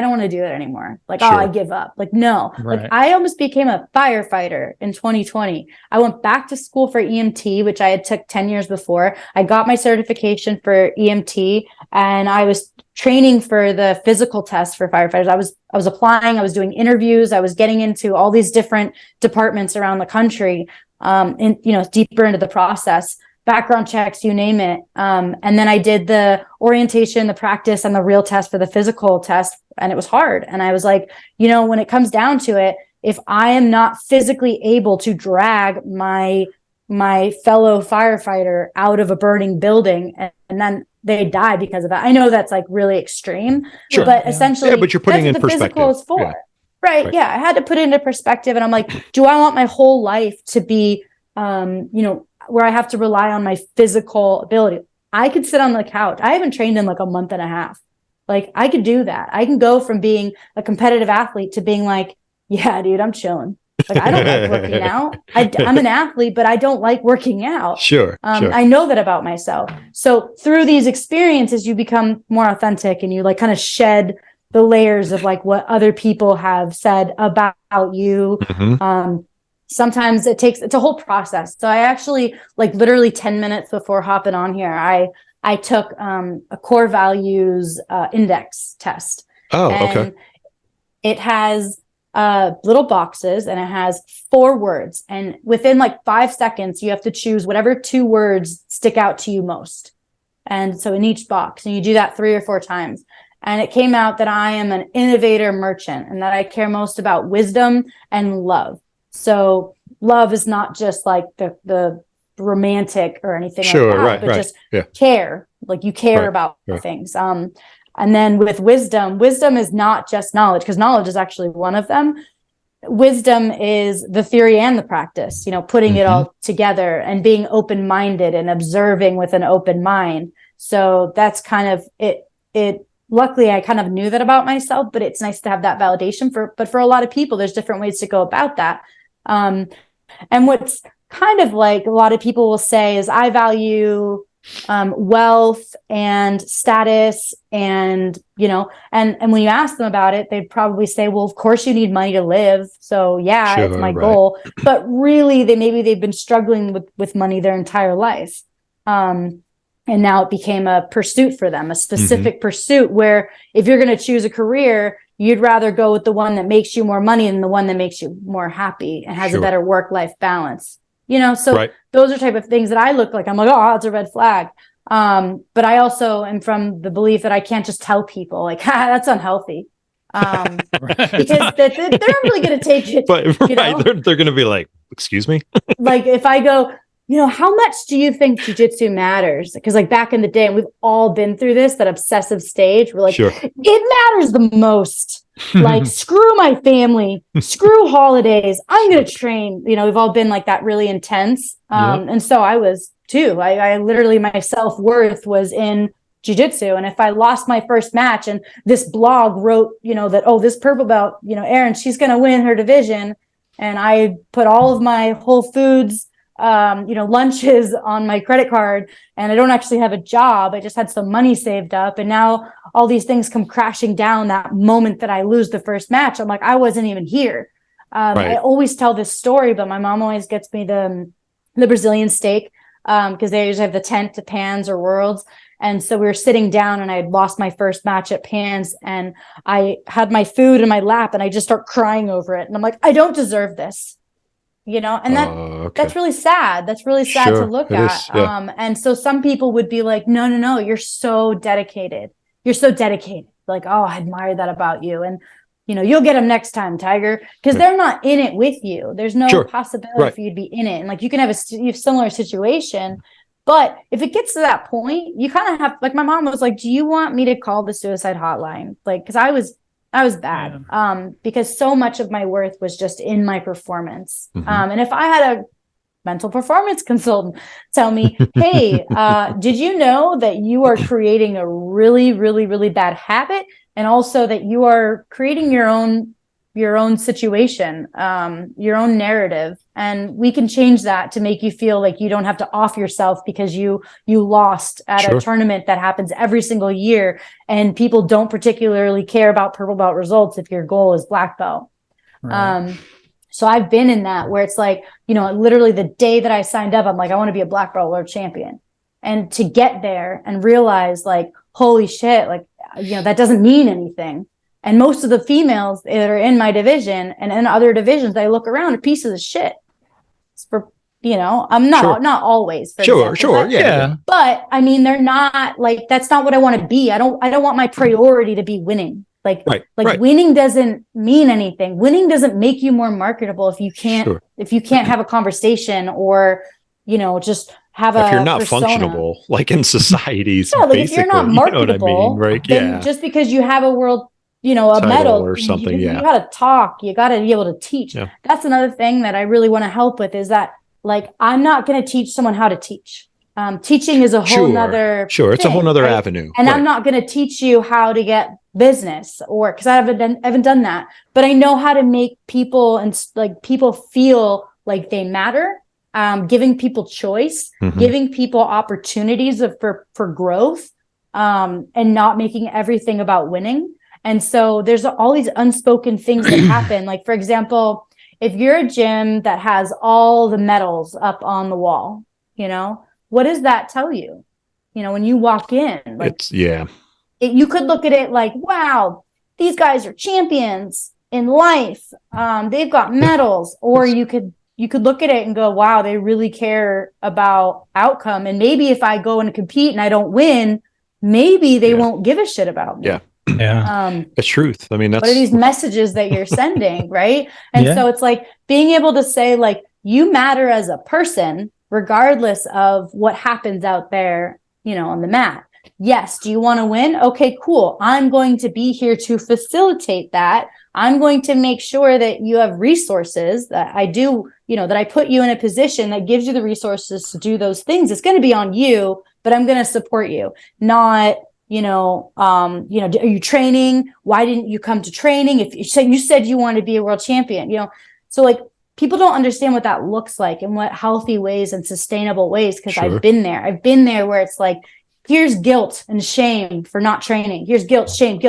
want to do it anymore. Like, oh, I give up. Like, no, like I almost became a firefighter in 2020. I went back to school for EMT, which I had took 10 years before. I got my certification for EMT, and I was training for the physical test for firefighters. I was applying, I was doing interviews, I was getting into all these different departments around the country, and, you know, deeper into the process, background checks, you name it. And then I did the orientation, the practice, and the real test for the physical test. And it was hard. And I was like, you know, when it comes down to it, if I am not physically able to drag my fellow firefighter out of a burning building, and then they die because of that. I know that's like really extreme, but essentially, but you're putting in perspective. Physical is for. Right. Yeah. I had to put it into perspective, and I'm like, do I want my whole life to be, you know, where I have to rely on my physical ability? I could sit on the couch. I haven't trained in like a month and a half. Like, I could do that. I can go from being a competitive athlete to being like, yeah, dude, I'm chilling. Like, I don't like working out. I'm an athlete, but I don't like working out. Sure. I know that about myself. So through these experiences, you become more authentic, and you like kind of shed the layers of like what other people have said about you. Sometimes it's a whole process. So I actually, like, literally 10 minutes before hopping on here, I took a core values index test. Oh, and okay. It has little boxes, and it has 4 words. And within like 5 seconds, you have to choose whatever 2 words stick out to you most. And so in each box, and you do that 3 or 4 times. And it came out that I am an innovator merchant, and that I care most about wisdom and love. So love is not just like the romantic or anything like that, but just care. Like, you care about things. And then with wisdom is not just knowledge, because knowledge is actually one of them. Wisdom is the theory and the practice, you know, putting it all together and being open-minded and observing with an open mind. So that's kind of it. Luckily, I kind of knew that about myself, but it's nice to have that validation but for a lot of people, there's different ways to go about that. And what's kind of like a lot of people will say is, I value wealth and status, and, you know, and when you ask them about it, they'd probably say, well, of course you need money to live. So yeah, it's my goal. But really, they've been struggling with money their entire life. And now it became a pursuit for them, a specific pursuit, where if you're going to choose a career, you'd rather go with the one that makes you more money than the one that makes you more happy and has a better work-life balance. You know, so those are type of things that I look like. I'm like, oh, that's a red flag. But I also am from the belief that I can't just tell people like, that's unhealthy. Because they're not really going to take it. But you know? They're going to be like, excuse me? Like, if I go, you know, how much do you think jiu-jitsu matters? Because like back in the day, and we've all been through this, that obsessive stage, we're like, it matters the most. Like, screw my family, screw holidays, I'm going to train. You know, we've all been like that, really intense. And so I was too. I literally, my self-worth was in jiu-jitsu. And if I lost my first match, and this blog wrote, you know, that, oh, this purple belt, you know, Erin, she's going to win her division. And I put all of my Whole Foods, you know, lunches on my credit card, and I don't actually have a job. I just had some money saved up, and now all these things come crashing down that moment that I lose the first match. I'm like, I wasn't even here. I always tell this story, but my mom always gets me the Brazilian steak, because they usually have the tent to Pans or Worlds. And so we were sitting down, and I had lost my first match at Pans, and I had my food in my lap, and I just start crying over it. And I'm like, I don't deserve this. You know, and that's really sad. That's really sad to look at. And so some people would be like, no, you're so dedicated. You're so dedicated. Like, oh, I admire that about you. And, you know, you'll get them next time, Tiger, because they're not in it with you. There's no possibility for you to be in it. And like, you can have a similar situation, but if it gets to that point, you kind of have, like, my mom was like, do you want me to call the suicide hotline? Like, cause I was bad, because so much of my worth was just in my performance. And if I had mental performance consultant tell me, hey, did you know that you are creating a really, really, really bad habit, and also that you are creating your own situation, your own narrative, and we can change that to make you feel like you don't have to off yourself because you lost at a tournament that happens every single year, and people don't particularly care about purple belt results if your goal is black belt. Right. So I've been in that where it's like, literally the day that I signed up, I'm like, I want to be a black belt world champion. And to get there and realize like, holy shit, like, that doesn't mean anything. And most of the females that are in my division and in other divisions, I look around, are pieces of shit. It's for, I'm not always. Sure. Yeah. But I mean, they're not like, that's not what I want to be. I don't want my priority to be winning. Winning doesn't mean anything. Winning doesn't make you more marketable if you can't have a conversation or, just have if you're not functionable, like in societies. Yeah, like if you're not marketable, you know what I mean? Right? Then just because you have a world, a medal or something, you gotta talk, you gotta be able to teach. Yeah. That's another thing that I really want to help with is that, like, I'm not going to teach someone how to teach. Teaching is a whole nother it's a whole nother avenue. And I'm not going to teach you how to get business, or because I haven't done that, but I know how to make people people feel like they matter. Giving people choice, giving people opportunities for growth, and not making everything about winning. And so there's all these unspoken things that happen. Like, for example, if you're a gym that has all the medals up on the wall, what does that tell you? When you walk in, like, you could look at it like, wow, these guys are champions in life. They've got medals. Or you could look at it and go, wow, they really care about outcome. And maybe if I go and compete and I don't win, maybe they won't give a shit about me. Yeah. It's truth. I mean, what are these messages that you're sending? Right. And so it's like being able to say, like, you matter as a person, regardless of what happens out there, on the mat. Yes. Do you want to win? Okay, cool. I'm going to be here to facilitate that. I'm going to make sure that you have resources that I do, that I put you in a position that gives you the resources to do those things. It's going to be on you, but I'm going to support you. Not, are you training? Why didn't you come to training? If you said you wanted to be a world champion, so like people don't understand what that looks like and what healthy ways and sustainable ways. Cause I've been there where it's like, here's guilt and shame for not training. Here's guilt, shame,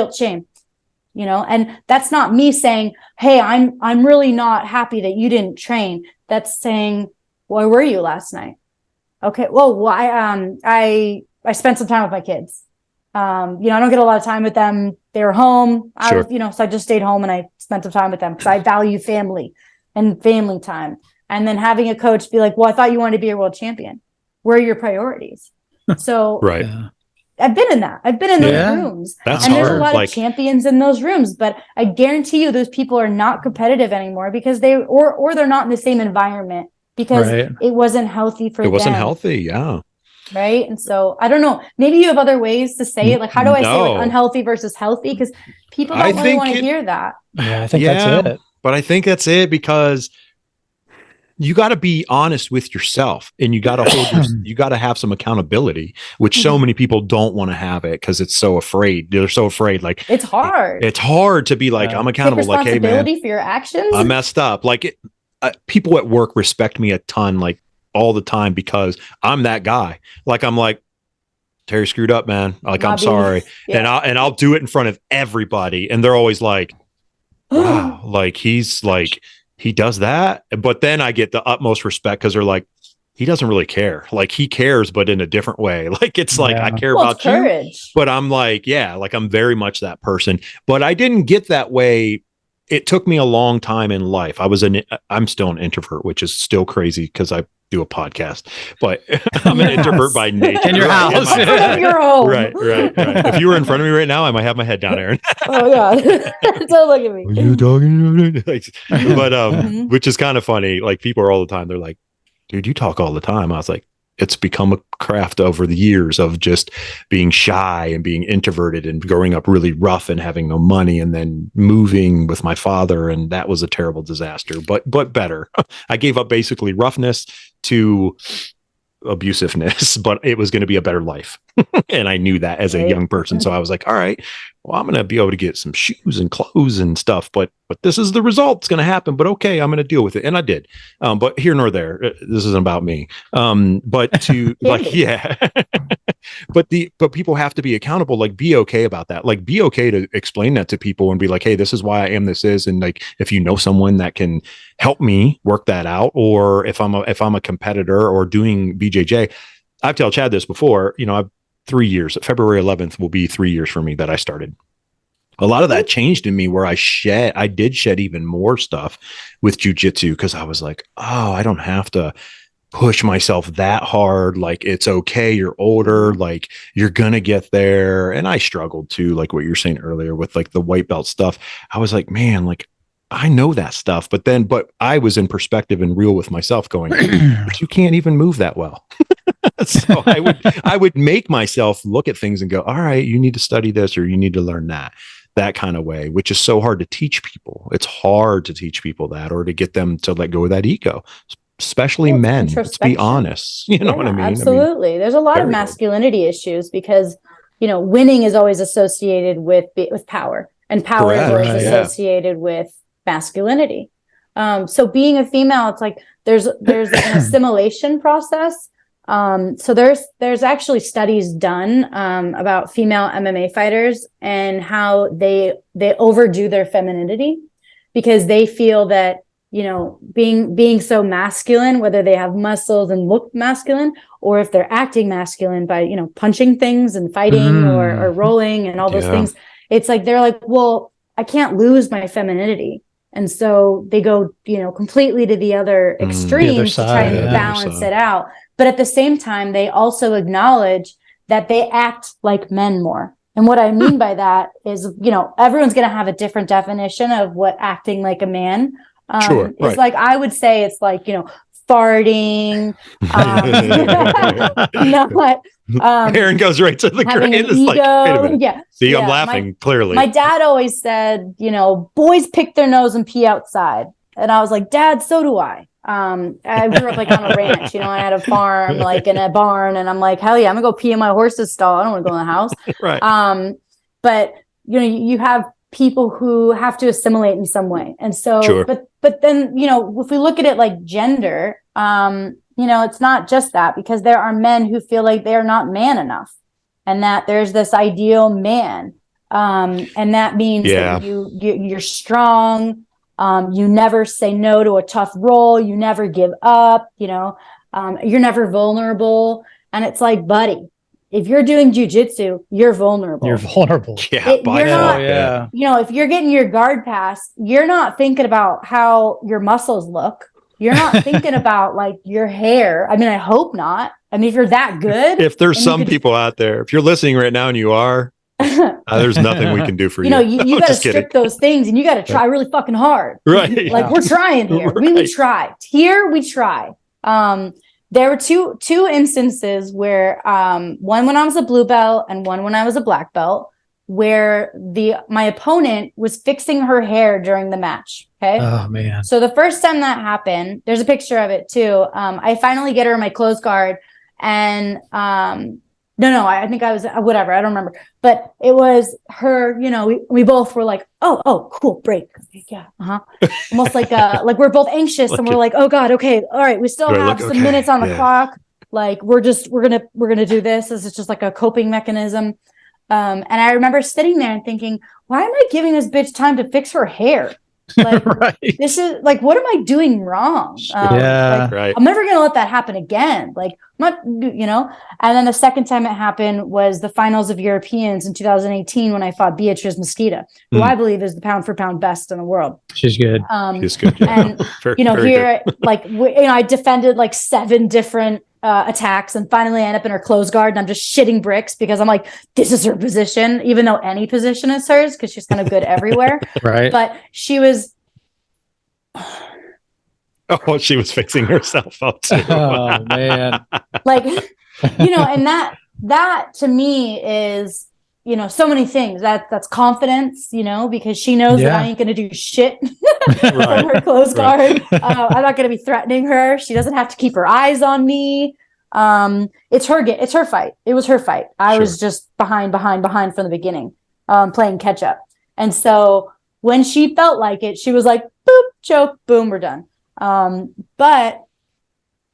and that's not me saying, hey, I'm really not happy that you didn't train. That's saying, where were you last night? Okay. Well, I spent some time with my kids. I don't get a lot of time with them. They were home. So I just stayed home and I spent some time with them because I value family and family time. And then having a coach be like, well, I thought you wanted to be a world champion. Where are your priorities? So I've been in that. I've been in those rooms. That's and hard. There's a lot of champions in those rooms, but I guarantee you those people are not competitive anymore because they're not in the same environment because it wasn't healthy for them. It wasn't healthy. Yeah. Right. And so I don't know, maybe you have other ways to say it. Like, how do I say like unhealthy versus healthy? Because people don't really want to hear that. Yeah, I think that's it. But I think that's it because you got to be honest with yourself and you got to you got to have some accountability, which so many people don't want to have it because it's so afraid. They're so afraid. Like, it's hard. It's hard to be like, I'm accountable. Take responsibility like, hey man, for your actions. I messed up. Like people at work respect me a ton, like all the time because I'm that guy. Like, I'm like, Terry screwed up, man. Like, I'm sorry. And I'll do it in front of everybody. And they're always like, wow, like he's like, he does that. But then I get the utmost respect because they're like, he doesn't really care. Like, he cares, but in a different way. Like, it's like, I care about you, but I'm like, like I'm very much that person, but I didn't get that way. It took me a long time in life. I'm still an introvert, which is still crazy because I do a podcast, but I'm an introvert by nature. In your house. Your home. Right. If you were in front of me right now, I might have my head down, Erin. Oh God. Don't look at me. Are you talking? But which is kind of funny. Like, people are all the time. They're like, dude, you talk all the time. I was like, it's become a craft over the years of just being shy and being introverted and growing up really rough and having no money and then moving with my father. And that was a terrible disaster, but better. I gave up basically roughness to abusiveness, but it was going to be a better life. And I knew that as a young person. So I was like, all right, well, I'm going to be able to get some shoes and clothes and stuff, but this is the result. It's going to happen, but okay, I'm going to deal with it. And I did. But here nor there, this isn't about me. But to like, yeah, but people have to be accountable, like be okay about that. Like be okay to explain that to people and be like, hey, this is why I am, this is. And like, if you know someone that can help me work that out, or if I'm a competitor or doing BJJ, I've told Chad this before, I've 3 years, February 11th will be 3 years for me that I started. A lot of that changed in me where I did shed even more stuff with jujitsu because I was like, oh, I don't have to push myself that hard. Like, it's okay. You're older. Like, you're going to get there. And I struggled too, like what you were saying earlier with like the white belt stuff. I was like, man, like, I know that stuff. But I was in perspective and real with myself going, but you can't even move that well. So I would make myself look at things and go, all right, you need to study this or you need to learn that kind of way, which is so hard to teach people. It's hard to teach people that, or to get them to let go of that ego, especially men. Let's be honest. You know what I mean? Absolutely. There's a lot of masculinity issues because, winning is always associated with power, and power is always associated with masculinity. So being a female, it's like there's an assimilation process. So there's actually studies done about female MMA fighters and how they overdo their femininity because they feel that, being so masculine, whether they have muscles and look masculine, or if they're acting masculine by, punching things and fighting or rolling and all those things, it's like, they're like, well, I can't lose my femininity. And so they go, completely to the other extreme to try and balance it out. But at the same time, they also acknowledge that they act like men more. And what I mean by that is, everyone's going to have a different definition of what acting like a man. It's like, I would say it's like, farting. Erin goes right to the grave. It's like, wait a minute. Yeah. See, I'm laughing clearly. My dad always said, boys pick their nose and pee outside. And I was like, Dad, so do I. I grew up like on a ranch, I had a farm, like in a barn, and I'm like, hell yeah, I'm gonna go pee in my horse's stall. I don't want to go in the house. Right. But you have people who have to assimilate in some way. And so, but then, if we look at it like gender, it's not just that, because there are men who feel like they are not man enough, and that there's this ideal man. And that means that you're strong. You never say no to a tough role. You never give up, you're never vulnerable. And it's like, buddy, if you're doing jujitsu, you're vulnerable. You're vulnerable. If you're getting your guard passed, you're not thinking about how your muscles look. You're not thinking about like your hair. I mean, I hope not. I mean, if you're that good. If there's some people out there, if you're listening right now and you are, there's nothing we can do for you. You got to strip those things, and you got to try really fucking hard. Right. Like we're trying here. Right. We try. Here we try. There were two instances where one when I was a blue belt and one when I was a black belt, where my opponent was fixing her hair during the match. Okay. Oh man. So the first time that happened, there's a picture of it too. I finally get her in my close guard, and No, I think I was, whatever, I don't remember. But it was her, we both were like, oh, cool, break. Yeah, almost like we're both anxious, and we're like, oh God, okay, all right, we still have some minutes on the clock. Like we're gonna do this. This is just like a coping mechanism. And I remember sitting there and thinking, why am I giving this bitch time to fix her hair? Like this is like, what am I doing wrong? I'm never gonna let that happen again. Like I'm not, And then the second time it happened was the finals of Europeans in 2018 when I fought Beatrice Mosqueda, who I believe is the pound for pound best in the world. She's good. She's good. Yeah. And here, I defended like 7 different attacks, and finally I end up in her close guard, and I'm just shitting bricks because I'm like, this is her position, even though any position is hers because she's kind of good everywhere. Right. But she was Oh, she was fixing herself up too. Oh man. Like, and that to me is, so many things. That's confidence, because she knows that I ain't going to do shit from her closed guard. I'm not going to be threatening her. She doesn't have to keep her eyes on me. It's her fight. It was her fight. I was just behind from the beginning, playing catch up. And so when she felt like it, she was like, boop, choke, boom, we're done. But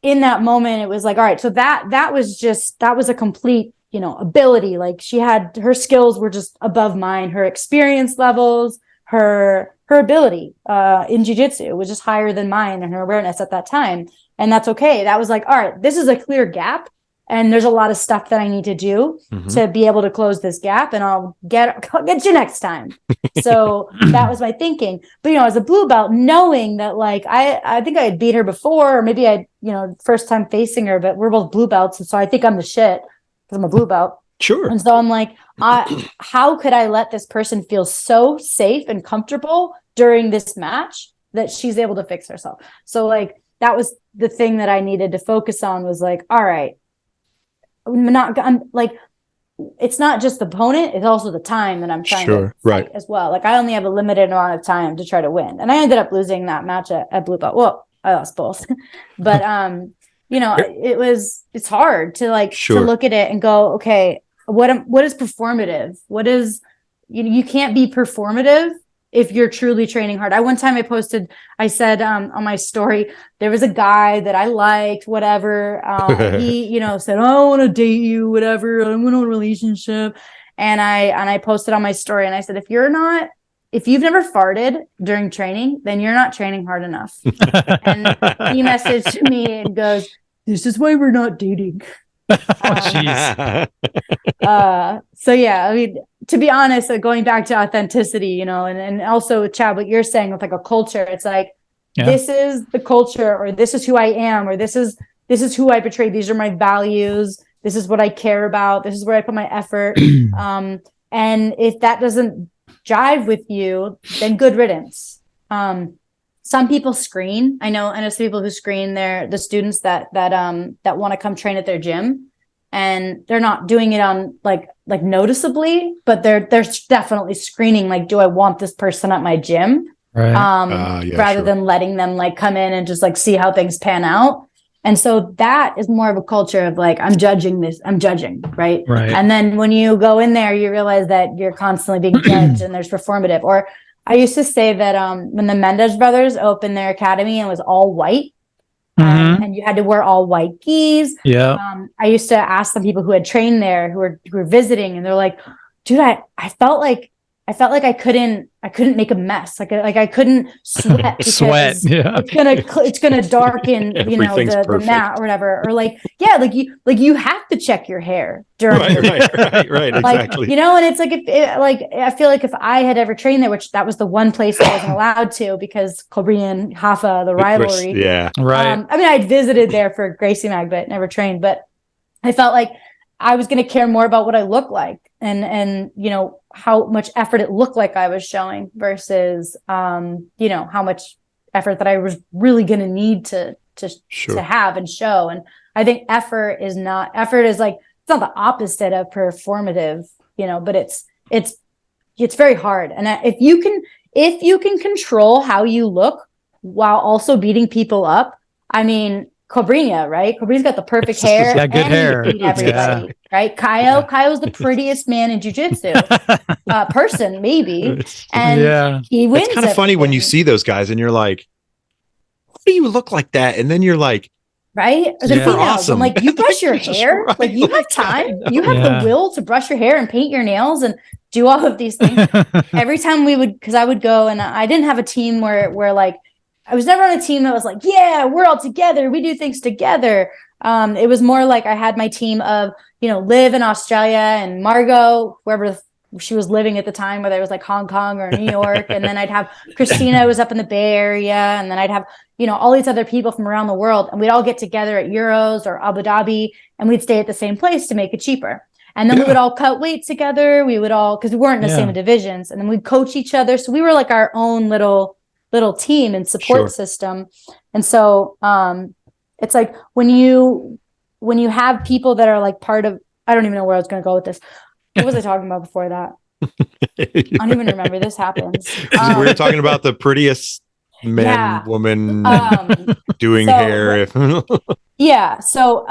in that moment, it was like, all right, so that was a complete, ability. Like her skills were just above mine, her experience levels, her ability, in jiu-jitsu was just higher than mine, and her awareness at that time. And that's okay. That was like, all right, this is a clear gap. And there's a lot of stuff that I need to do to be able to close this gap, and I'll get you next time. So that was my thinking. But, as a blue belt, knowing that, like, I think I had beat her before, or maybe I, first time facing her, but we're both blue belts. And so I think I'm the shit because I'm a blue belt. Sure. And so I'm like, how could I let this person feel so safe and comfortable during this match that she's able to fix herself? So, like, that was the thing that I needed to focus on, was like, all right, I'm like, it's not just the opponent, it's also the time that I'm trying to fight as well. Like, I only have a limited amount of time to try to win. And I ended up losing that match at blue belt. Well, I lost both. But it's hard to to look at it and go, okay, what is performative? What is, you can't be performative if you're truly training hard. One time I said on my story, there was a guy that I liked, whatever. He, said, oh, I want to date you, whatever. I want a relationship. And I posted on my story, and I said, if you've never farted during training, then you're not training hard enough. And he messaged me and goes, this is why we're not dating. So yeah, I mean, to be honest, going back to authenticity, and also, Chad, what you're saying with like a culture, it's like, this is the culture, or this is who I am, or this is who I portray. These are my values. This is what I care about. This is where I put my effort. And if that doesn't jive with you, then good riddance. Some people screen. I know some people who screen the students that want to come train at their gym, and they're not doing it on like noticeably, but they're definitely screening. Like, do I want this person at my gym? Right. Rather than letting them like come in and just like see how things pan out. And so that is more of a culture of like, I'm judging, right? Right. And then when you go in there, you realize that you're constantly being judged, and there's performative. Or I used to say that when the Mendez brothers opened their academy and it was all white, and you had to wear all white gis. Yeah. I used to ask some people who had trained there, who were visiting, and they're like, dude, I felt like I couldn't make a mess. Like I couldn't sweat because it's gonna darken, the mat or whatever. Or you have to check your hair during right, exactly. And it's like, I feel like if I had ever trained there, which that was the one place I wasn't allowed to because Cobrinha and Hoffa, the rivalry. Yeah, right. I mean, I'd visited there for Gracie Mag, but never trained. But I felt like I was going to care more about what I look like and how much effort it looked like I was showing versus, how much effort that I was really going to need to have and show. And I think effort is not it's not the opposite of performative, but it's very hard. And if you can control how you look while also beating people up, I mean, Cobrinha, right? Cobrinha's got the perfect hair. Yeah, good hair. Everybody, right? Kaio's the prettiest man in jiu-jitsu. Person, maybe. And he wins. It's kind of funny when you see those guys and you're like, why do you look like that? And then you're like, right? Or the females, awesome. I'm like, you brush your hair? Right. Like, you have time. You have the will to brush your hair and paint your nails and do all of these things. Every time because I would go, and I didn't have a team where like, I was never on a team that was like, yeah, we're all together. We do things together. It was more like I had my team of, Liv in Australia and Margot, wherever she was living at the time, whether it was like Hong Kong or New York. And then I'd have Christina, who was up in the Bay Area. And then I'd have, all these other people from around the world. And we'd all get together at Euros or Abu Dhabi, and we'd stay at the same place to make it cheaper. And then we would all cut weight together. We would all, because we weren't in the same divisions. And then we'd coach each other. So we were like our own little little team and support system. And so it's like when you have people that are like part of, I don't even know where I was going to go with this. What was I talking about before that? I don't even remember. This happens. We were talking about the prettiest woman doing hair. Yeah. So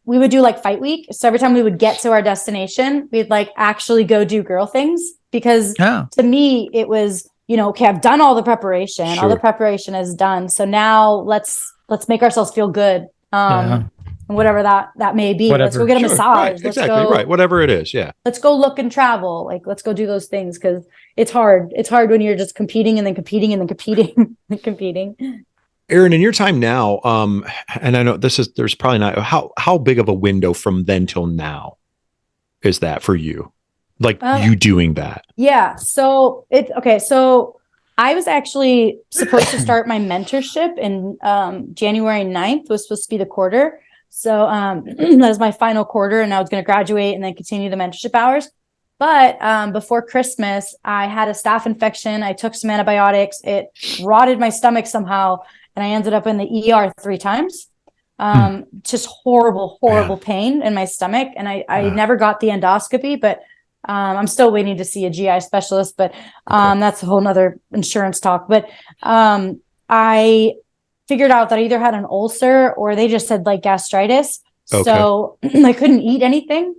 we would do like fight week. So every time we would get to our destination, we'd like actually go do girl things, because to me it was, okay, I've done all the preparation. All the preparation is done. So now let's make ourselves feel good. Whatever that may be. Let's go get a massage. Right. Whatever it is. Yeah. Let's go look and travel. Like, let's go do those things, because it's hard. It's hard when you're just competing and then competing and then competing and competing. Erin, in your time now, and I know there's probably not, how big of a window from then till now is that for you? Like you doing that? Yeah. So So I was actually supposed to start my mentorship in January 9th was supposed to be the quarter. So that was my final quarter, and I was going to graduate and then continue the mentorship hours. But before Christmas, I had a staph infection. I took some antibiotics. It rotted my stomach somehow, and I ended up in the ER 3 times. Just horrible pain in my stomach. And I never got the endoscopy, but I'm still waiting to see a GI specialist. But that's a whole nother insurance talk. But I figured out that I either had an ulcer or they just said like gastritis. So I couldn't eat anything.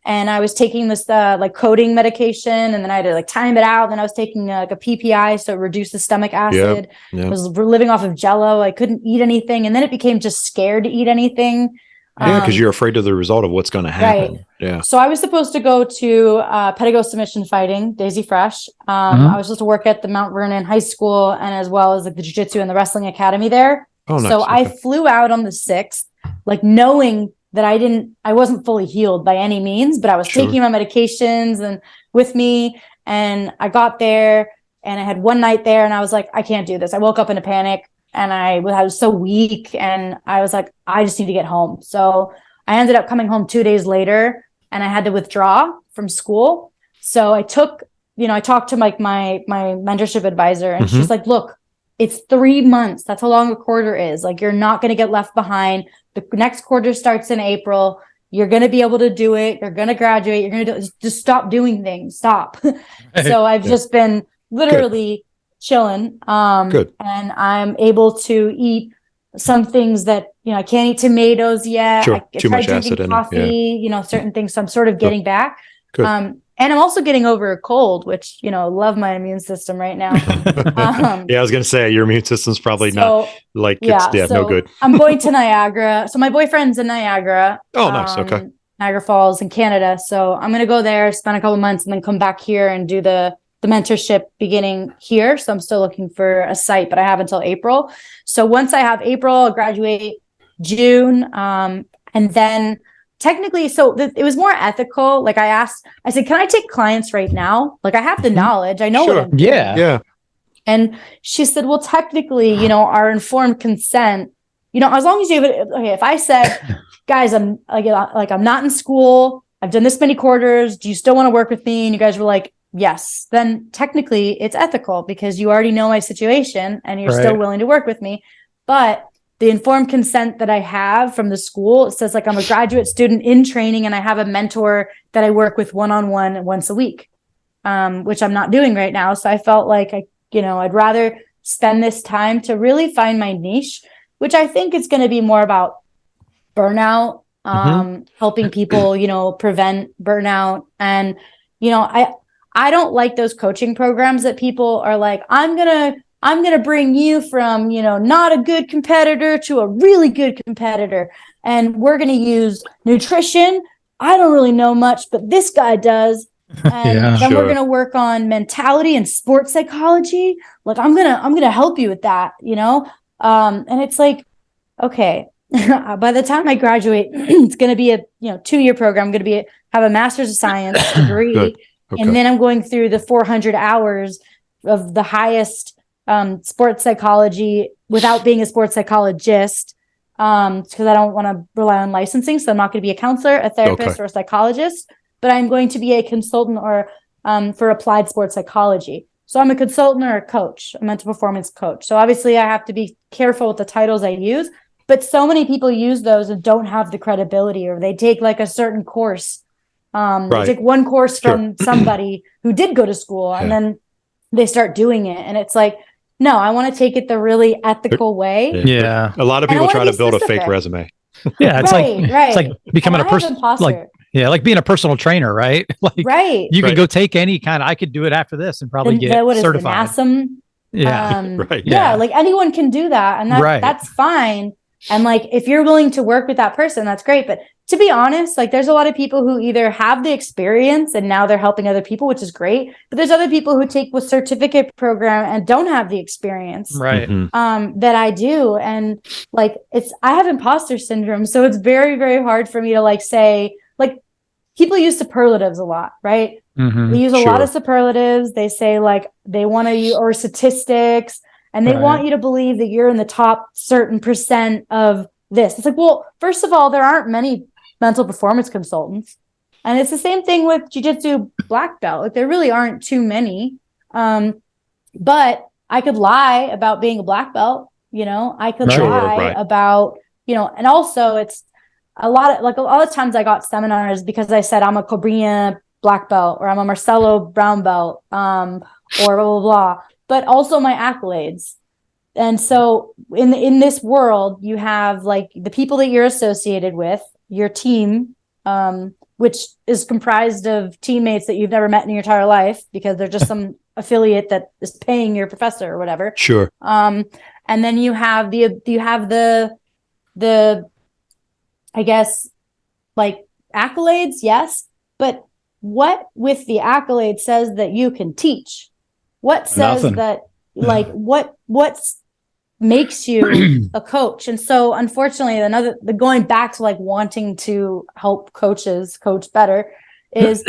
And I was taking this like coating medication, and then I had to like time it out. Then I was taking like a PPI, so it reduced the stomach acid. I was living off of Jello. I couldn't eat anything. And then it became just scared to eat anything. Because you're afraid of the result of what's going to happen. Right. Yeah. So I was supposed to go to Pedigo submission fighting, Daisy Fresh. I was supposed to work at the Mount Vernon High School, and as well as like the jiu-jitsu and the wrestling academy there. Oh, nice. So I flew out on the 6th, like knowing that I wasn't fully healed by any means, but I was taking my medications and with me. And I got there, and I had one night there, and I was like, I can't do this. I woke up in a panic. And I was so weak, and I was like, I just need to get home. So I ended up coming home 2 days later, and I had to withdraw from school. So I talked to like my mentorship advisor, and she's like, look, it's 3 months. That's how long a quarter is. Like, you're not going to get left behind. The next quarter starts in April. You're going to be able to do it. You're going to graduate. You're going to just stop doing things. Stop. So I've just been literally chilling. And I'm able to eat some things that, I can't eat tomatoes yet. I Too much acid in coffee, certain things. So I'm sort of getting back. And I'm also getting over a cold, which, love my immune system right now. I was going to say your immune system's probably not like, no good. I'm going to Niagara. So my boyfriend's in Niagara. Oh, nice. Okay. Niagara Falls in Canada. So I'm going to go there, spend a couple months, and then come back here and do the mentorship beginning here. So I'm still looking for a site, but I have until April. So once I have April, I'll graduate June. And then technically, it was more ethical. Like I said, can I take clients right now? Like I have the knowledge. I know what I'm doing. Yeah. And she said, well, technically, our informed consent, as long as you have it. Okay. If I said, guys, I'm I'm not in school. I've done this many quarters. Do you still want to work with me? And you guys were like, yes, then technically it's ethical because you already know my situation and you're still willing to work with me. But the informed consent that I have from the school, it says like I'm a graduate student in training, and I have a mentor that I work with one-on-one once a week, which I'm not doing right now. So I felt like I'd rather spend this time to really find my niche, which I think is going to be more about burnout, helping people, prevent burnout. And, I don't like those coaching programs that people are like, I'm going to bring you from, not a good competitor to a really good competitor. And we're going to use nutrition. I don't really know much, but this guy does. And then we're going to work on mentality and sports psychology. Like I'm going to help you with that, and it's like, okay, by the time I graduate, it's going to be a, 2-year program. I'm going to have a master's of science degree. Okay. And then I'm going through the 400 hours of the highest sports psychology without being a sports psychologist, because I don't want to rely on licensing. So I'm not going to be a counselor, a therapist, or a psychologist, but I'm going to be a consultant or for applied sports psychology. So I'm a consultant or a coach, a mental performance coach. So obviously I have to be careful with the titles I use, but so many people use those and don't have the credibility, or they take like a certain course. They take one course from somebody who did go to school and then they start doing it. And it's like, no, I want to take it the really ethical way. Yeah. A lot of people try to build a fake resume. Yeah. It's it's like becoming a person, like being a personal trainer, right? Like you could go take any kind of, I could do it after this and probably get certified. Like anyone can do that. And that's fine. And like, if you're willing to work with that person, that's great. But to be honest, like there's a lot of people who either have the experience and now they're helping other people, which is great. But there's other people who take with certificate program and don't have the experience that I do. And like, I have imposter syndrome. So it's very, very hard for me to like say, like, people use superlatives a lot, right? They use a lot of superlatives. They say like they want to use, or statistics, and they want you to believe that you're in the top certain percent of this. It's like, well, first of all, there aren't many mental performance consultants. And it's the same thing with jiu-jitsu black belt. Like there really aren't too many. But I could lie about being a black belt, you know, I could lie about, you know, and also it's a lot of times I got seminars because I said I'm a Cobrinha black belt, or I'm a Marcelo brown belt, or blah, blah, blah. But also my accolades. And so in this world, you have like the people that you're associated with, your team, which is comprised of teammates that you've never met in your entire life because they're just some affiliate that is paying your professor or whatever. Sure. And then you have the I guess like accolades, yes, but what with the accolade says that you can teach? What says that, like, what makes you a coach? And so unfortunately, the going back to like wanting to help coaches coach better is,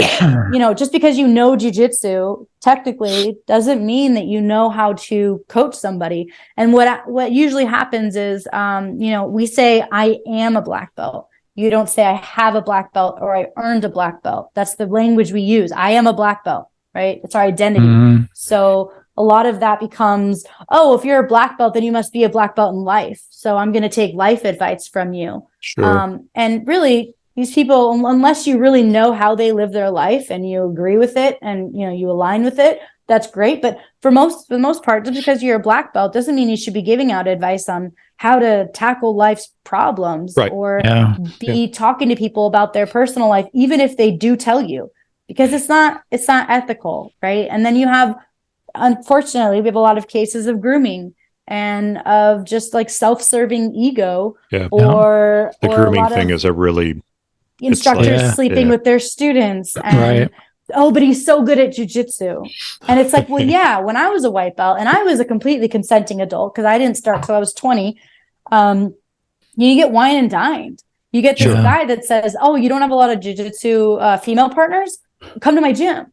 you know, just because you know jiu-jitsu technically doesn't mean that you know how to coach somebody. And what usually happens is, you know, we say, I am a black belt. You don't say I have a black belt or I earned a black belt. That's the language we use. I am a black belt. Right? It's our identity. So a lot of that becomes, oh, if you're a black belt, then you must be a black belt in life. So I'm going to take life advice from you. Sure. And really, these people, unless you really know how they live their life and you agree with it and, you know, you align with it, that's great. But for the most part, just because you're a black belt doesn't mean you should be giving out advice on how to tackle life's problems or be talking to people about their personal life, even if they do tell you. Because it's not ethical, right? And then you have, unfortunately, we have a lot of cases of grooming and of just like self-serving ego, or the grooming thing is a really instructors sleeping with their students, and oh, but he's so good at jiu-jitsu, and it's like, well, yeah, when I was a white belt and I was a completely consenting adult because I didn't start till I was 20, you get wine and dined. You get this guy that says, oh, you don't have a lot of jiu-jitsu female partners? Come to my gym.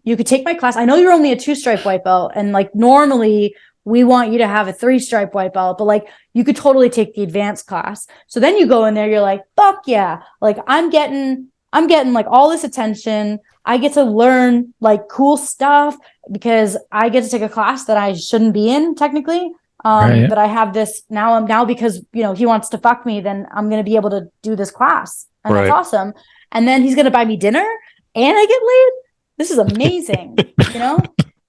You could take my class. I know you're only a 2-stripe white belt. And like, normally we want you to have a 3-stripe white belt, but like you could totally take the advanced class. So then you go in there, you're like, fuck yeah. Like I'm getting like all this attention. I get to learn like cool stuff because I get to take a class that I shouldn't be in technically. But I have this now because, you know, he wants to fuck me, then I'm going to be able to do this class. And that's awesome. And then he's going to buy me dinner and I get laid. This is amazing. You know,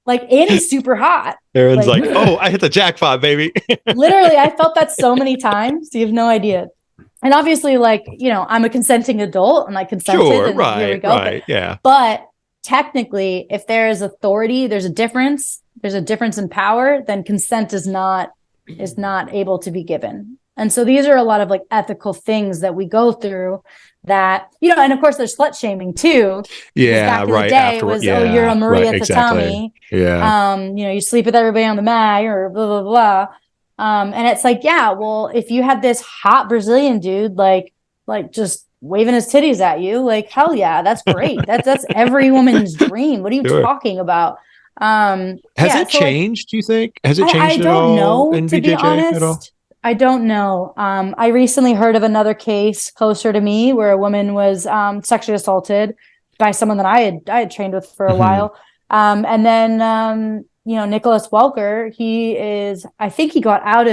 like, and he's super hot. Erin's like, oh, I hit the jackpot, baby. Literally, I felt that so many times. You have no idea. And obviously, like, you know, I'm a consenting adult and I consented. Sure, and here we go. But technically, if there is authority, there's a difference. There's a difference in power. Then consent is not able to be given. And so these are a lot of like ethical things that we go through that, you know, and of course there's slut shaming too. Yeah, back in the day it was, oh, you're a Maria Tatami. Yeah. You know, you sleep with everybody on the mat or blah, blah, blah. And it's like, yeah, well, if you had this hot Brazilian dude, like just waving his titties at you, like, hell yeah, that's great. That's every woman's dream. What are you talking about? Has it changed, do you think? Has it changed at all? I don't know, in to BJJ be honest. at all? I don't know. I recently heard of another case closer to me where a woman was sexually assaulted by someone that I had trained with for a while. And then, Nicholas Welker, I think he got out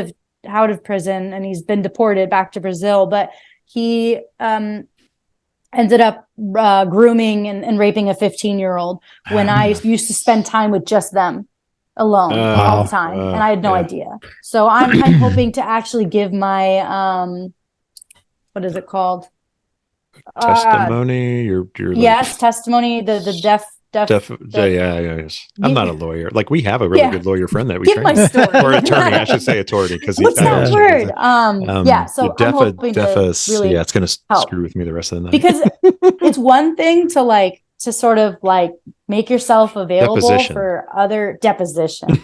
of prison and he's been deported back to Brazil, but he ended up grooming and raping a 15-year-old when I used to spend time with just them alone all the time. And I had no idea. So I'm hoping to actually give my, what is it called? Testimony. Yes, testimony. The deaf. Yes. I'm not a lawyer. Like, we have a really good lawyer friend that we give train. my story. Or attorney. I should say attorney, because what's that word? So I'm hoping to really it's going to screw with me the rest of the night, because it's one thing to sort of like make yourself available for other deposition,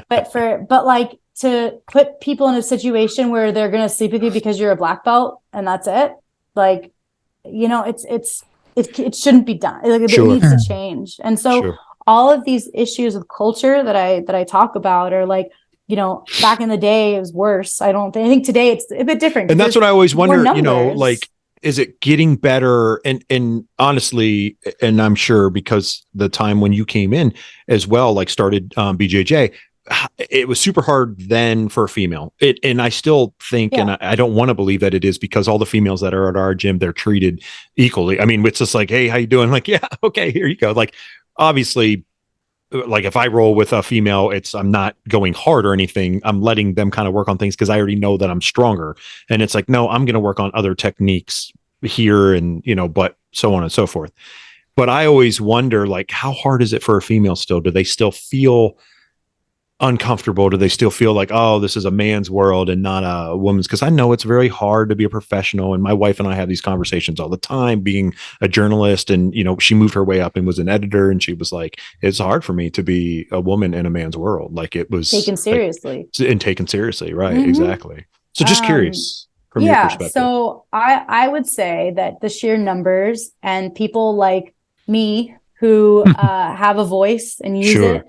but like to put people in a situation where they're going to sleep with you because you're a black belt and that's it. Like, it shouldn't be done. Like, it needs to change. And so all of these issues of culture that I talk about are like, back in the day it was worse. I think today it's a bit different. And that's what I always wonder, like, is it getting better? And honestly, and I'm sure because the time when you came in as well, like started BJJ, it was super hard then for a female. And I still think, and I don't want to believe that it is, because all the females that are at our gym, they're treated equally. I mean, it's just like, hey, how you doing? Like, yeah, okay, here you go. Like, obviously, like if I roll with a female, I'm not going hard or anything. I'm letting them kind of work on things because I already know that I'm stronger. And it's like, no, I'm going to work on other techniques here and, but so on and so forth. But I always wonder, like, how hard is it for a female still? Do they still feel uncomfortable? Do they still feel like, oh, this is a man's world and not a woman's? Because I know it's very hard to be a professional, and my wife and I have these conversations all the time, being a journalist, and she moved her way up and was an editor, and she was like, it's hard for me to be a woman in a man's world. Like, it was taken seriously. Taken seriously, right? Exactly. So just curious from your perspective. So I would say that the sheer numbers and people like me who have a voice and use it.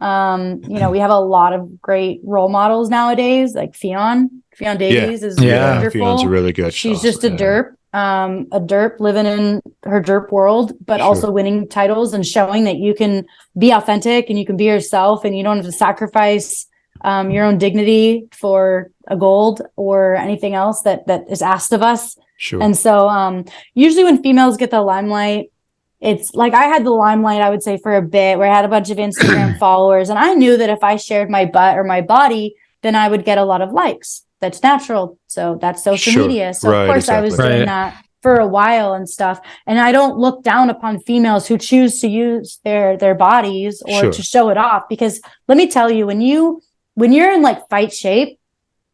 We have a lot of great role models nowadays, like Fionn Davies is wonderful. Fion's really good. She's just a derp living in her derp world, but also winning titles and showing that you can be authentic and you can be yourself and you don't have to sacrifice your own dignity for a gold or anything else that is asked of us. And so usually when females get the limelight, it's like I had the limelight, I would say, for a bit, where I had a bunch of Instagram followers, and I knew that if I shared my butt or my body, then I would get a lot of likes. That's natural. So that's social media. So of course I was doing that for a while and stuff. And I don't look down upon females who choose to use their bodies or to show it off, because let me tell you, when you're in like fight shape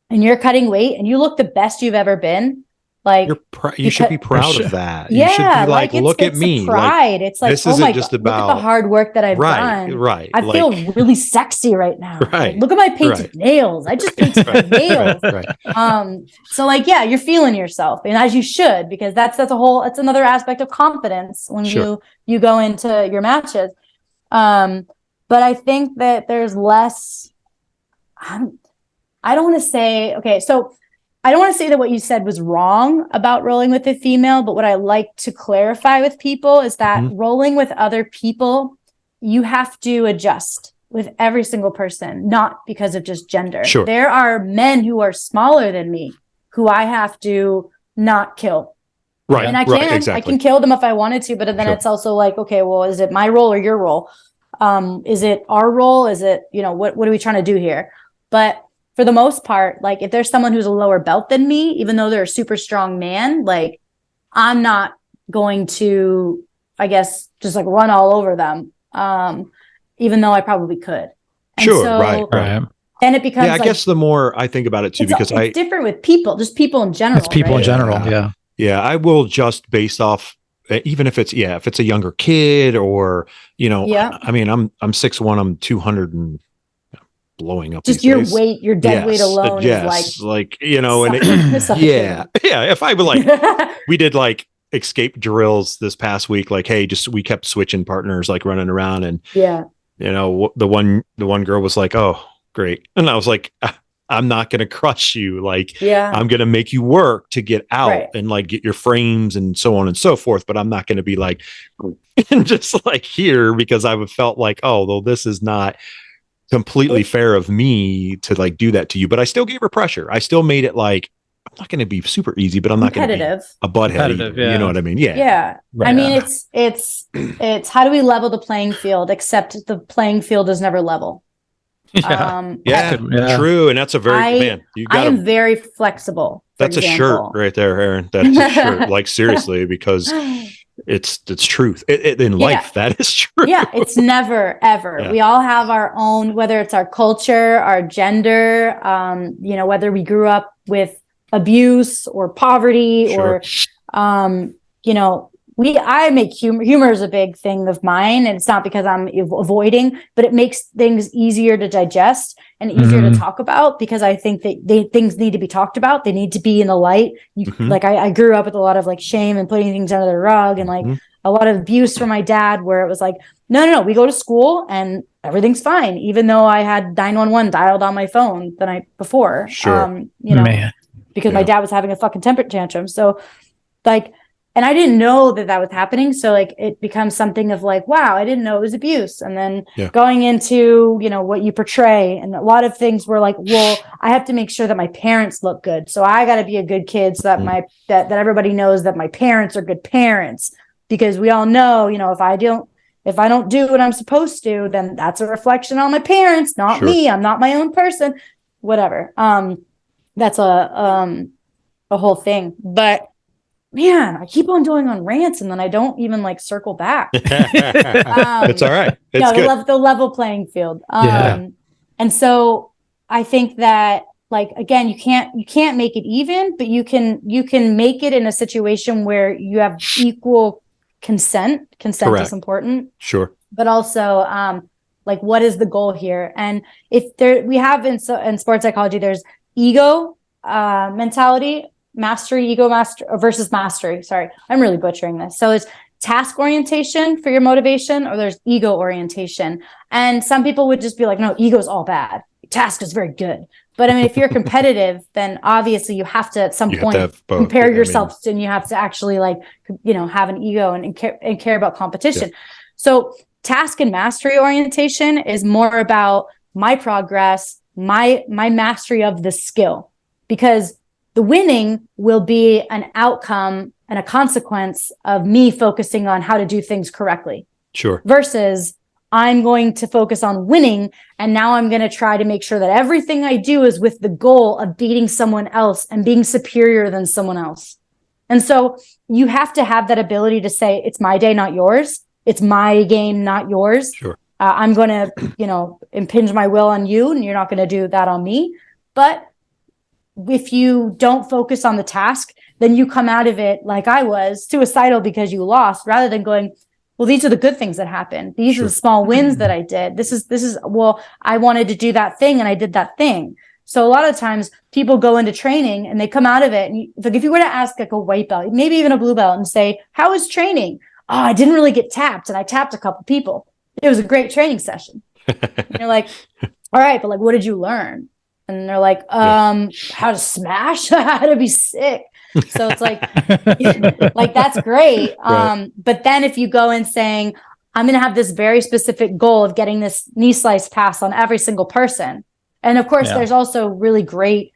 and you're cutting weight and you look the best you've ever been, like, you should be proud of that. Yeah, you should be like look at me. Pride. It's like, this isn't just about look at the hard work that I've done. Right. I feel really sexy right now. Right. Like, look at my painted nails. I just painted my nails. So like, yeah, you're feeling yourself, and as you should, because that's another aspect of confidence when you go into your matches. But I think that there's less. I don't want to say, okay, so I don't want to say that what you said was wrong about rolling with a female, but what I like to clarify with people is that rolling with other people, you have to adjust with every single person, not because of just gender. There are men who are smaller than me who I have to not kill. Right. And I can kill them if I wanted to, but then it's also like, okay, well, is it my role or your role? Is it our role? Is it, what are we trying to do here? But for the most part, like, if there's someone who's a lower belt than me, even though they're a super strong man, like, I'm not going to, I guess, just like run all over them, even though I probably could. And right. Then it becomes, I guess the more I think about it too, because it's different with people, just people in general. It's people in general. Yeah. I will just based off, even if it's a younger kid or, I mean, I'm 6'1", I'm 200 and blowing up. Just your weight, your dead weight alone is like and if I would like, we did like escape drills this past week, like, hey, we kept switching partners, like running around, and the one girl was like, oh, great, and I was like, I'm not going to crush you. Like, Yeah. I'm going to make you work to get out Right. and like get your frames and so on and so forth. But I'm not going to be like, just like here, because I felt like, oh, well, this is not completely fair of me to like do that to you. But I still gave her pressure. I still made it like, I'm not going to be super easy, but I'm not going to be a butthead either. Yeah. You know what I mean? Yeah. Yeah. Right. I mean, it's how do we level the playing field, except the playing field is never level. Yeah. True. And that's a very, I am very flexible. That's a shirt right there, Erin. That's a shirt. Like, seriously, because it's truth in life. That is true. Yeah. It's never, ever. Yeah. We all have our own, whether it's our culture, our gender, whether we grew up with abuse or poverty or, I make humor is a big thing of mine, and it's not because I'm avoiding, but it makes things easier to digest and easier to talk about, because I think that things need to be talked about. They need to be in the light. Like I grew up with a lot of like shame and putting things under the rug, and like a lot of abuse from my dad, where it was like, no, we go to school and everything's fine, even though I had 911 dialed on my phone the night before. Because my dad was having a fucking temper tantrum. So like, and I didn't know that was happening. So like, it becomes something of like, wow, I didn't know it was abuse. And then going into, what you portray, and a lot of things were like, well, I have to make sure that my parents look good. So I got to be a good kid so that that everybody knows that my parents are good parents, because we all know, if I don't do what I'm supposed to, then that's a reflection on my parents, not me. I'm not my own person, whatever. That's a whole thing, but man, I keep on going on rants and then I don't even like circle back. It's all right. It's good. The level playing field. And so I think that, like, again, you can't make it even, but you can make it in a situation where you have equal consent. Consent is important. Sure. But also, like, what is the goal here? And we have in sports psychology, there's ego mentality, ego versus mastery. Sorry, I'm really butchering this. So it's task orientation for your motivation, or there's ego orientation. And some people would just be like, no, ego's all bad. Task is very good. But I mean, if you're competitive, then obviously you have to at some point compare yourself, and you have to actually like, have an ego and care about competition. Yeah. So task and mastery orientation is more about my progress, my mastery of the skill, because the winning will be an outcome and a consequence of me focusing on how to do things correctly. Sure. Versus I'm going to focus on winning, and now I'm going to try to make sure that everything I do is with the goal of beating someone else and being superior than someone else. And so you have to have that ability to say, it's my day, not yours. It's my game, not yours. Sure. I'm going to, impinge my will on you, and you're not going to do that on me. But if you don't focus on the task, then you come out of it like I was, suicidal because you lost, rather than going, well, these are the good things that happened. These are the small wins that I did. This is, well, I wanted to do that thing and I did that thing. So a lot of times people go into training and they come out of it. And if you were to ask like a white belt, maybe even a blue belt, and say, how was training? Oh, I didn't really get tapped, and I tapped a couple people. It was a great training session. And you're like, all right, but like, what did you learn? And they're like, how to smash, how to be sick. So it's like, like, that's great. Right. But then if you go in saying, I'm going to have this very specific goal of getting this knee slice pass on every single person. And of course, there's also really great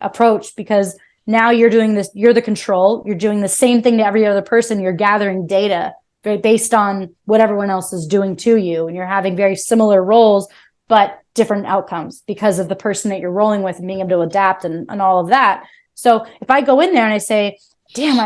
approach, because now you're doing this, you're the control, you're doing the same thing to every other person. You're gathering data based on what everyone else is doing to you. And you're having very similar roles, but different outcomes because of the person that you're rolling with and being able to adapt and all of that. So if I go in there and I say, damn,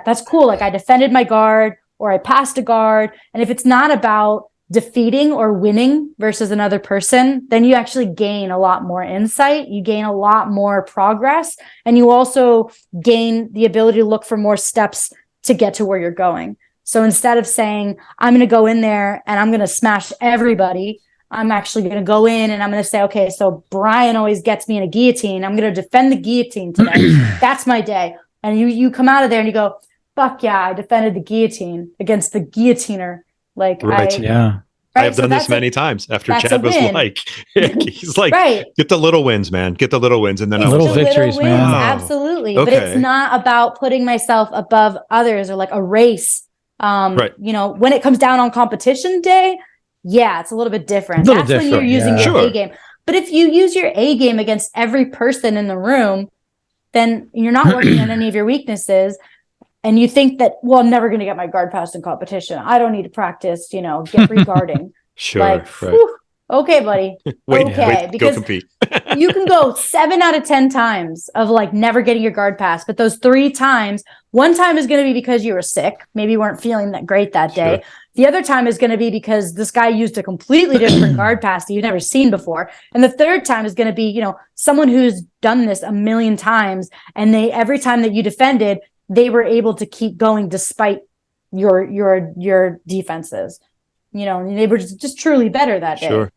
that's cool. Like, I defended my guard, or I passed a guard. And if it's not about defeating or winning versus another person, then you actually gain a lot more insight. You gain a lot more progress. And you also gain the ability to look for more steps to get to where you're going. So instead of saying, I'm going to go in there and I'm going to smash everybody, I'm actually going to go in and I'm going to say, okay, so Brian always gets me in a guillotine. I'm going to defend the guillotine today. That's my day. And you come out of there and you go, fuck yeah, I defended the guillotine against the guillotiner. Like, right. Right. I have done this many times after Chad was like, he's like, right. Get the little wins, man. Get the little wins. And then little victories, little wins, man. Absolutely. Okay. But it's not about putting myself above others or like a race. You know, when it comes down on competition day, yeah, it's a little bit different. That's when you're using your A game. But if you use your A game against every person in the room, then you're not working on any of your weaknesses. And you think that, well, I'm never going to get my guard pass in competition. I don't need to practice, you know, get regarding. Like, whew, okay, buddy. Wait, because go compete. You can go 7 out of 10 times of like never getting your guard pass. But those 3 times, one time is going to be because you were sick. Maybe you weren't feeling that great that day. Sure. The other time is going to be because this guy used a completely different guard pass that you've never seen before. And the third time is going to be, you know, someone who's done this a million times. And every time that you defended, they were able to keep going despite your defenses, you know, and they were just truly better that day. Sure.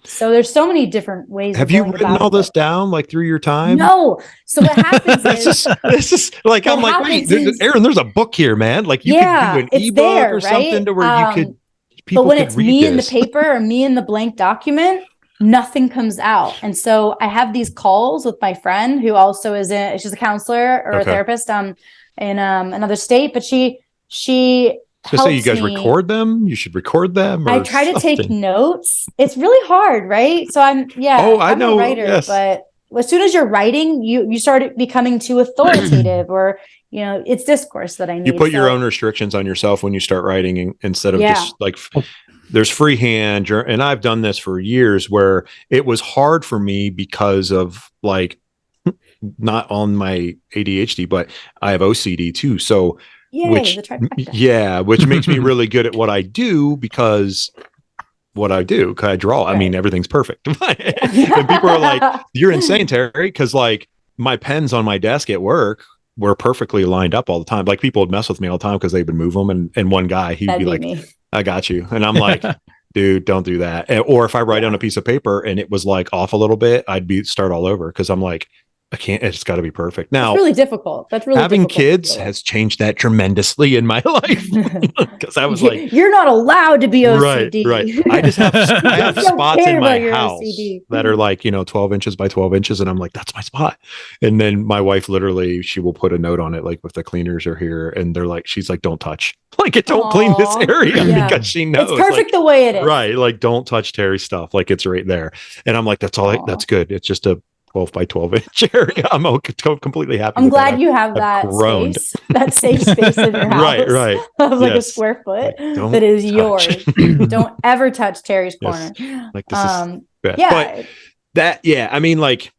So there's so many different ways. Have you written all this down like through your time? No. So what happens is this is like, I'm like, wait, Erin, there's a book here, man. Like you could do an ebook or something to where you could, people but when could it's read me this. in the paper or me in the blank document, nothing comes out. And so I have these calls with my friend who also she's a counselor or a therapist in another state, but she helps you guys record them. You should record them. I try to take notes. It's really hard, right? So I'm know, a writer, yes. But as soon as you're writing, you start becoming too authoritative, or you know, it's discourse that I need. You put your own restrictions on yourself when you start writing, instead of just like. There's freehand, and I've done this for years, where it was hard for me because of like. Not on my ADHD, but I have OCD too. So, which makes me really good at what I do, because I draw. Right. I mean, everything's perfect. And people are like, "You're insane, Terry," because like my pens on my desk at work were perfectly lined up all the time. Like people would mess with me all the time because they would move them, and one guy he'd be like, me. "I got you," and I'm like. Dude, don't do that. Or if I write on a piece of paper and it was like off a little bit, I'd start all over, because I'm like, I can't, it's got to be perfect. Now, it's really difficult. That's really having difficult kids has changed that tremendously in my life, because I was like, you're not allowed to be OCD. Right. I just have spots in my house that are like, 12 inches by 12 inches. And I'm like, that's my spot. And then my wife, literally, she will put a note on it, like if the cleaners are here, and she's like, don't touch, like don't clean this area, because she knows it's perfect the way it is. Right. Like don't touch Terry's stuff. Like it's right there. And I'm like, that's all. That's good. It's just a 12 by 12 inch area. I'm completely happy. I'm glad you have that space, that safe space in your house. Right. Of like a square foot that is yours. Don't ever touch Terry's corner. Yes. Like this is bad. Yeah. But I mean, like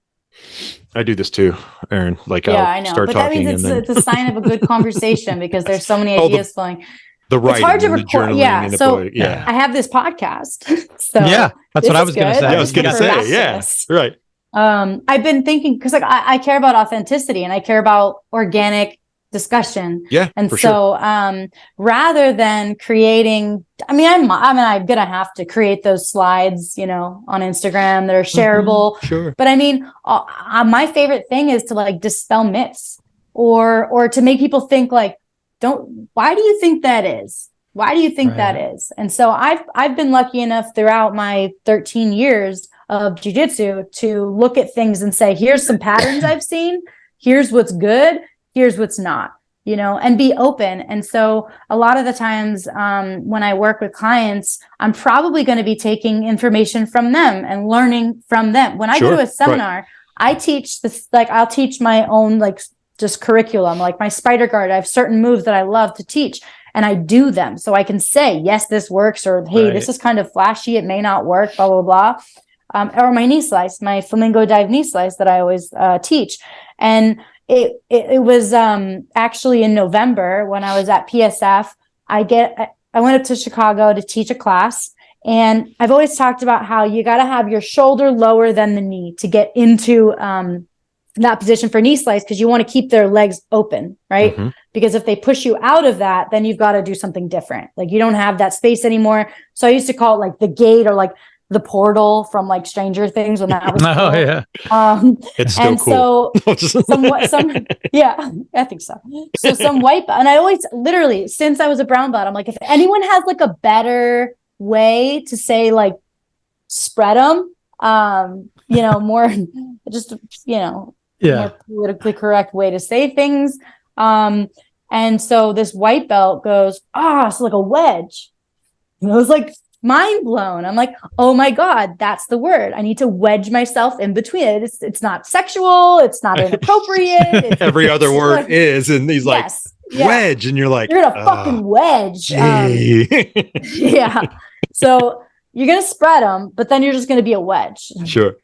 I do this too, Erin. Like I know. But that means it's a sign of a good conversation, because there's so many ideas flowing. The writing, it's hard to record. I have this podcast. So that's what I was going to say. I was going to say, right. I've been thinking, because like I care about authenticity and I care about organic discussion. Yeah. And so rather than creating, I'm gonna have to create those slides, on Instagram that are shareable. Mm-hmm, sure. But I mean, my favorite thing is to like dispel myths or to make people think like, why do you think that is? Why do you think that is? And so I've been lucky enough throughout my 13 years of jiu-jitsu to look at things and say, here's some patterns I've seen. Here's what's good. Here's what's not, and be open. And so a lot of the times when I work with clients, I'm probably going to be taking information from them and learning from them. When I go to a seminar, I teach this, like I'll teach my own, like just curriculum, like my spider guard. I have certain moves that I love to teach, and I do them. So I can say, yes, this works, or, hey, this is kind of flashy. It may not work, blah, blah, blah. Or my knee slice, my flamingo dive knee slice that I always teach. And it was actually in November when I was at PSF. I went up to Chicago to teach a class, and I've always talked about how you got to have your shoulder lower than the knee to get into that position for knee slice, because you want to keep their legs open, right? Mm-hmm. Because if they push you out of that, then you've got to do something different. Like you don't have that space anymore. So I used to call it like the gate, or like the portal from like Stranger Things, when that was cool. It's still cool. So I think so. So some white belt, and I always literally, since I was a brown belt, I'm like, if anyone has like a better way to say like spread them, more just, more politically correct way to say things. And so this white belt goes, so like a wedge. And I was like mind blown. I'm like, oh my God, that's the word. I need to wedge myself in between it. It's not sexual. It's not inappropriate. Every other word is, and he's like, wedge. And you're like, you're gonna fucking wedge. Yeah. So you're going to spread them, but then you're just going to be a wedge. Sure.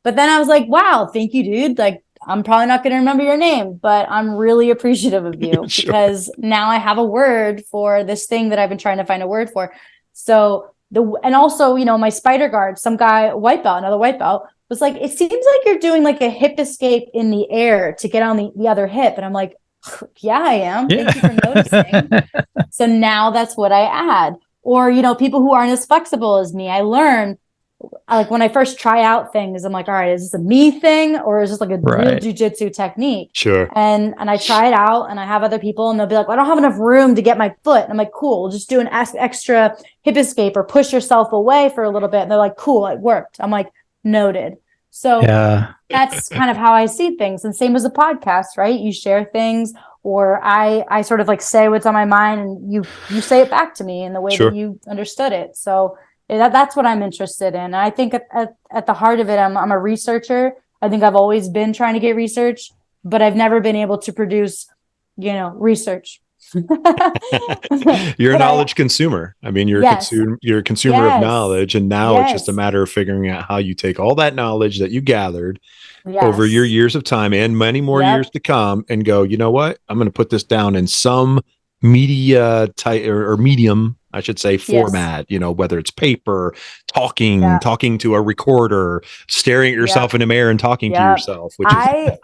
But then I was like, wow, thank you, dude. Like, I'm probably not going to remember your name, but I'm really appreciative of you Sure. because now I have a word for this thing that I've been trying to find a word for. So and also, my spider guard, some guy, another white belt was like, it seems like you're doing like a hip escape in the air to get on the other hip. And I'm like, yeah, I am. Thank you for noticing. So now that's what I add. Or, people who aren't as flexible as me, I learn, like when I first try out things, I'm like, all right, is this a me thing or is this like a real jujitsu technique? Sure. And I try it out and I have other people and they'll be like, well, I don't have enough room to get my foot. And I'm like, cool, we'll just do an extra hip escape or push yourself away for a little bit. And they're like, cool, it worked. I'm like, noted. So that's kind of how I see things. And same as a podcast, right? You share things, or I sort of like say what's on my mind and you say it back to me in the way that you understood it. So that's what I'm interested in. And I think at the heart of it, I'm a researcher. I think I've always been trying to get research, but I've never been able to produce, research. You're a knowledge consumer. I mean, you're a consumer of knowledge, and now it's just a matter of figuring out how you take all that knowledge that you gathered over your years of time and many more years to come and go, you know what? I'm going to put this down in some media type or medium, I should say, format, whether it's paper, talking to a recorder, staring at yourself in a mirror and talking to yourself, which I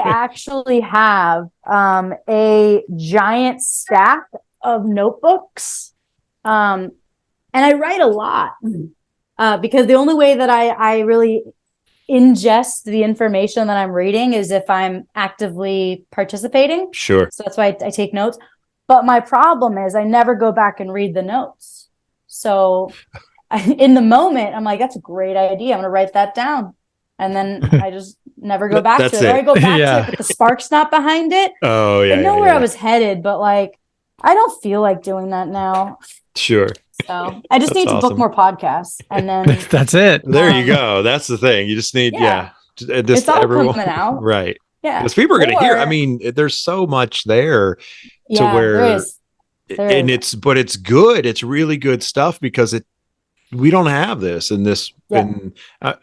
actually have a giant stack of notebooks. And I write a lot because the only way that I really ingest the information that I'm reading is if I'm actively participating. Sure. So that's why I take notes. But my problem is I never go back and read the notes. So in the moment, I'm like, that's a great idea. I'm going to write that down. And then I just never go back to it. Or I go back to it, but the spark's not behind it. Oh, yeah. I know where I was headed, but like, I don't feel like doing that now. Sure. So I just need to book more podcasts. And then that's it. There you go. That's the thing. You just need, it's all coming out. Right. Yeah. Because people are going to hear. I mean, there's so much there to where, there is. But it's good. It's really good stuff because we don't have this in this, I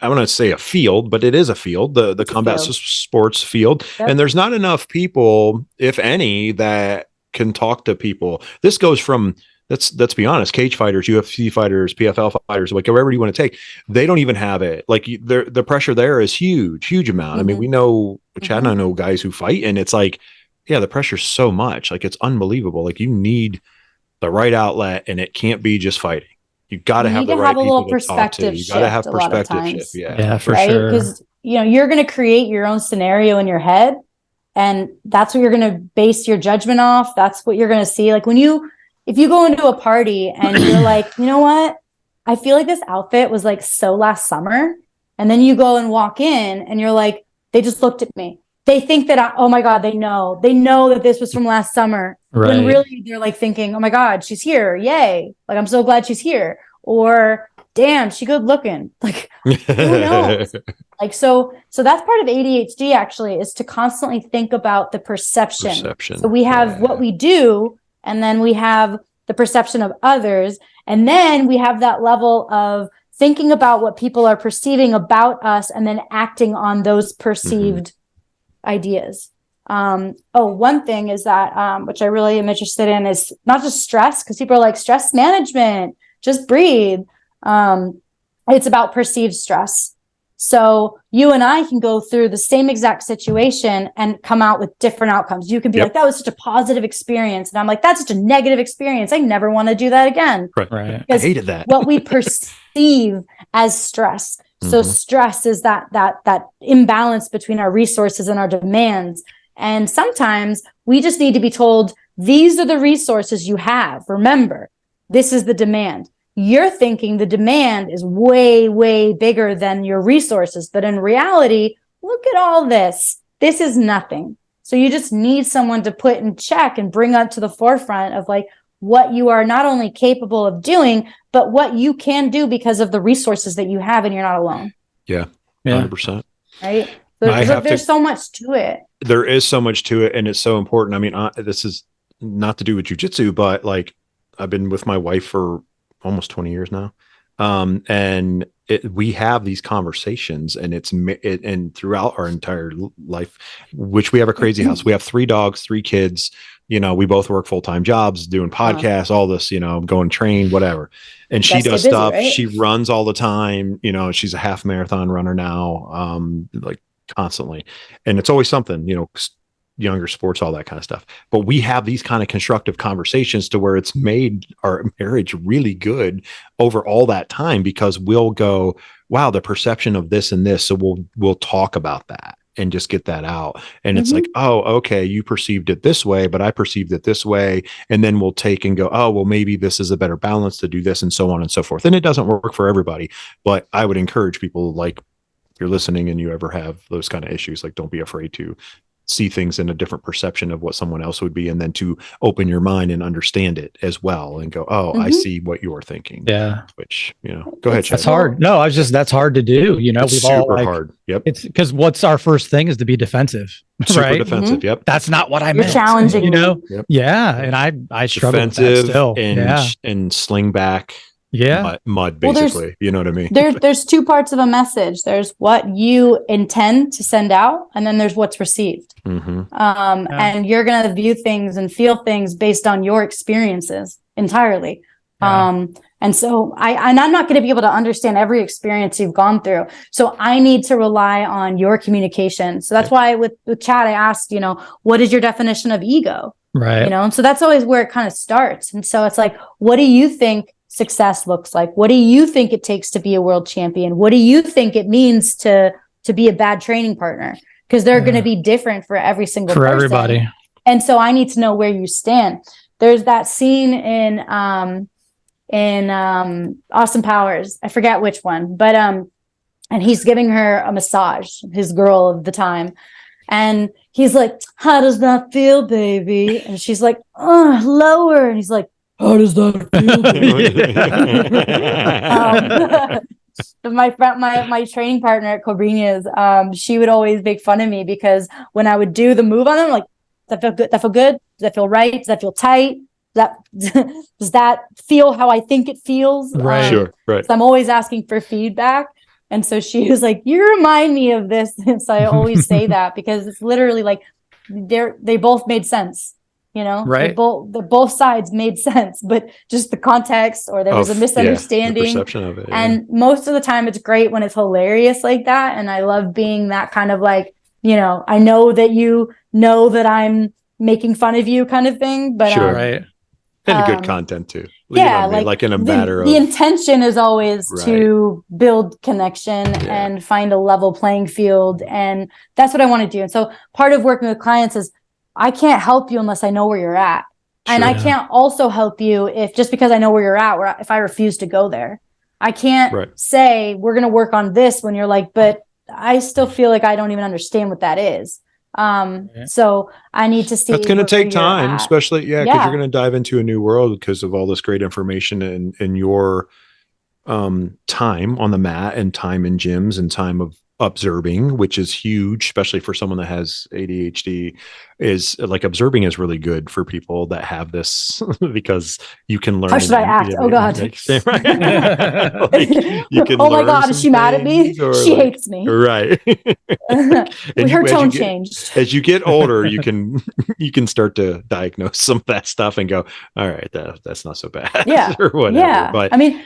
want to say a field, but it is a field, the combat sports field. Yep. And there's not enough people, if any, that can talk to people. This goes from, let's be honest, cage fighters, UFC fighters, PFL fighters, like wherever you want to take, they don't even have it. Like the pressure there is huge amount. Mm-hmm. I mean, we know, Chad and I know guys who fight, and it's like, the pressure's so much, like it's unbelievable. Like you need the right outlet, and it can't be just fighting. You got to have the right people to talk to. You got to have perspective shift. Yeah, for sure. Because you're going to create your own scenario in your head, and that's what you're going to base your judgment off. That's what you're going to see. Like if you go into a party and you're like, you know what? I feel like this outfit was like so last summer. And then you go and walk in and you're like, they just looked at me. They think that, oh my God, they know that this was from last summer. Right. When really they're like thinking, oh my God, she's here. Yay. Like, I'm so glad she's here. Or damn, she good looking. Like, who knows? Like, so that's part of ADHD actually, is to constantly think about the perception. So we have what we do, and then we have the perception of others. And then we have that level of thinking about what people are perceiving about us and then acting on those perceived ideas. One thing is that, which I really am interested in, is not just stress, because people are like, stress management, just breathe. It's about perceived stress. So you and I can go through the same exact situation and come out with different outcomes. You can be like, that was such a positive experience. And I'm like, that's such a negative experience. I never want to do that again. Right. I hated that. What we perceive as stress. So stress is that imbalance between our resources and our demands. And sometimes we just need to be told, these are the resources you have. Remember, this is the demand. you're thinking the demand is way, way bigger than your resources. But in reality, look at all this. This is nothing. So you just need someone to put in check and bring up to the forefront of like what you are not only capable of doing, but what you can do because of the resources that you have, and you're not alone. Yeah. 100%. Right. So there's so much to it. There is so much to it, and it's so important. I mean, this is not to do with jujitsu, but like I've been with my wife for almost 20 years now. And we have these conversations, and and throughout our entire life, which we have a crazy house. We have 3 dogs, 3 kids. You know, we both work full-time jobs, doing podcasts, all this, you know, going train, whatever. And she does busy, stuff. Right? She runs all the time. You know, she's a half marathon runner now, like constantly. And it's always something, you know, younger sports, all that kind of stuff. But we have these kind of constructive conversations to where it's made our marriage really good over all that time, because we'll go, wow, the perception of this and this. So we'll talk about that and just get that out. And it's like, oh, okay, you perceived it this way, but I perceived it this way. And then we'll take and go, oh, well, maybe this is a better balance to do this, and so on and so forth. And it doesn't work for everybody, but I would encourage people, like, if you're listening and you ever have those kind of issues, like, don't be afraid to see things in a different perception of what someone else would be, and then to open your mind and understand it as well and go, oh, I see what you're thinking. Yeah. Which, you know, go ahead. That's hard. No, that's hard to do. You know, it's super hard. Yep. It's because what's our first thing is to be defensive. Super right? defensive. Yep. That's not what I meant. You're challenging, you know? Yep. Yeah. And I struggle with that still. And sling back. Mud basically. You know what I mean? There's 2 parts of a message. There's what you intend to send out, and then there's what's received. And you're going to view things and feel things based on your experiences entirely. And so I'm not going to be able to understand every experience you've gone through. So I need to rely on your communication. So that's why with Chad, I asked, you know, what is your definition of ego? Right. You know, and so that's always where it kind of starts. And so it's like, what do you think success looks like? What do you think it takes to be a world champion? What do you think it means to be a bad training partner? Because they're going to be different for every single person. Everybody. And so I need to know where you stand. There's that scene in Austin Powers. I forget which one, but and he's giving her a massage, his girl of the time. And he's like, how does that feel, baby? And she's like, oh, lower. And he's like, how does that feel? My training partner at Cobrinha's, she would always make fun of me because when I would do the move on them, like, does that feel good? Does that feel good? Does that feel right? Does that feel tight? Does that feel how I think it feels? Right. Sure. Right. So I'm always asking for feedback. And so she was like, you remind me of this. And so I always say that because it's literally like they both made sense. You know, right? Both sides made sense, but just the context, or there was a misunderstanding. The perception of it, and most of the time, it's great when it's hilarious like that. And I love being that kind of like, you know, I know that you know that I'm making fun of you, kind of thing. But right, and good content too. Yeah, like in a matter of the intention is always to build connection and find a level playing field, and that's what I want to do. And so part of working with clients is, I can't help you unless I know where you're at. And I can't also help you if just because I know where you're at, if I refuse to go there. I can't say we're going to work on this when you're like, but I still feel like I don't even understand what that is. So I need to see. That's going to take time, especially, because you're going to dive into a new world because of all this great information and your time on the mat and time in gyms and time of observing, which is huge, especially for someone that has ADHD. Is like observing is really good for people that have this because you can learn. How should I act? Oh God! Like, you can oh my God! Is she mad at me? She hates me. Right. Her tone changed. As you get older, you can start to diagnose some of that stuff and go, all right, that's not so bad. Yeah. Or whatever. Yeah. But I mean,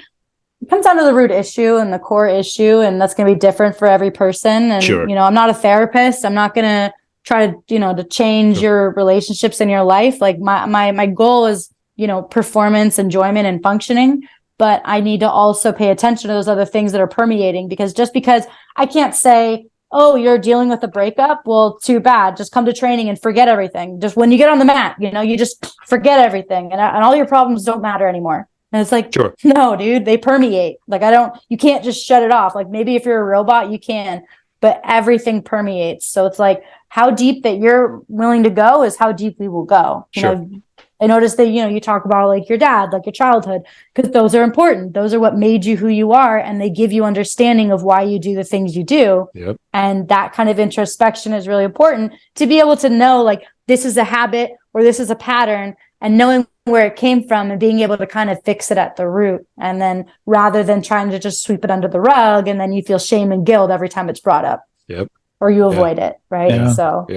it comes down to the root issue and the core issue, and that's going to be different for every person. And, you know, I'm not a therapist. I'm not going to try to, you know, to change your relationships in your life. Like my goal is, you know, performance, enjoyment, and functioning. But I need to also pay attention to those other things that are permeating, because just because I can't say, oh, you're dealing with a breakup, well, too bad. Just come to training and forget everything. Just when you get on the mat, you know, you just forget everything, and all your problems don't matter anymore. And it's like, Sure. no, dude, they permeate. Like, you can't just shut it off. Like, maybe if you're a robot, you can, but everything permeates. So it's like, how deep that you're willing to go is how deep we will go. You Sure. know, I noticed that, you talk about like your dad, like your childhood, because those are important. Those are what made you who you are. And they give you understanding of why you do the things you do. Yep. And that kind of introspection is really important to be able to know, like, this is a habit or this is a pattern, and knowing where it came from and being able to kind of fix it at the root. And then rather than trying to just sweep it under the rug, and then you feel shame and guilt every time it's brought up. Yep. Or you avoid it. Right. Yeah. So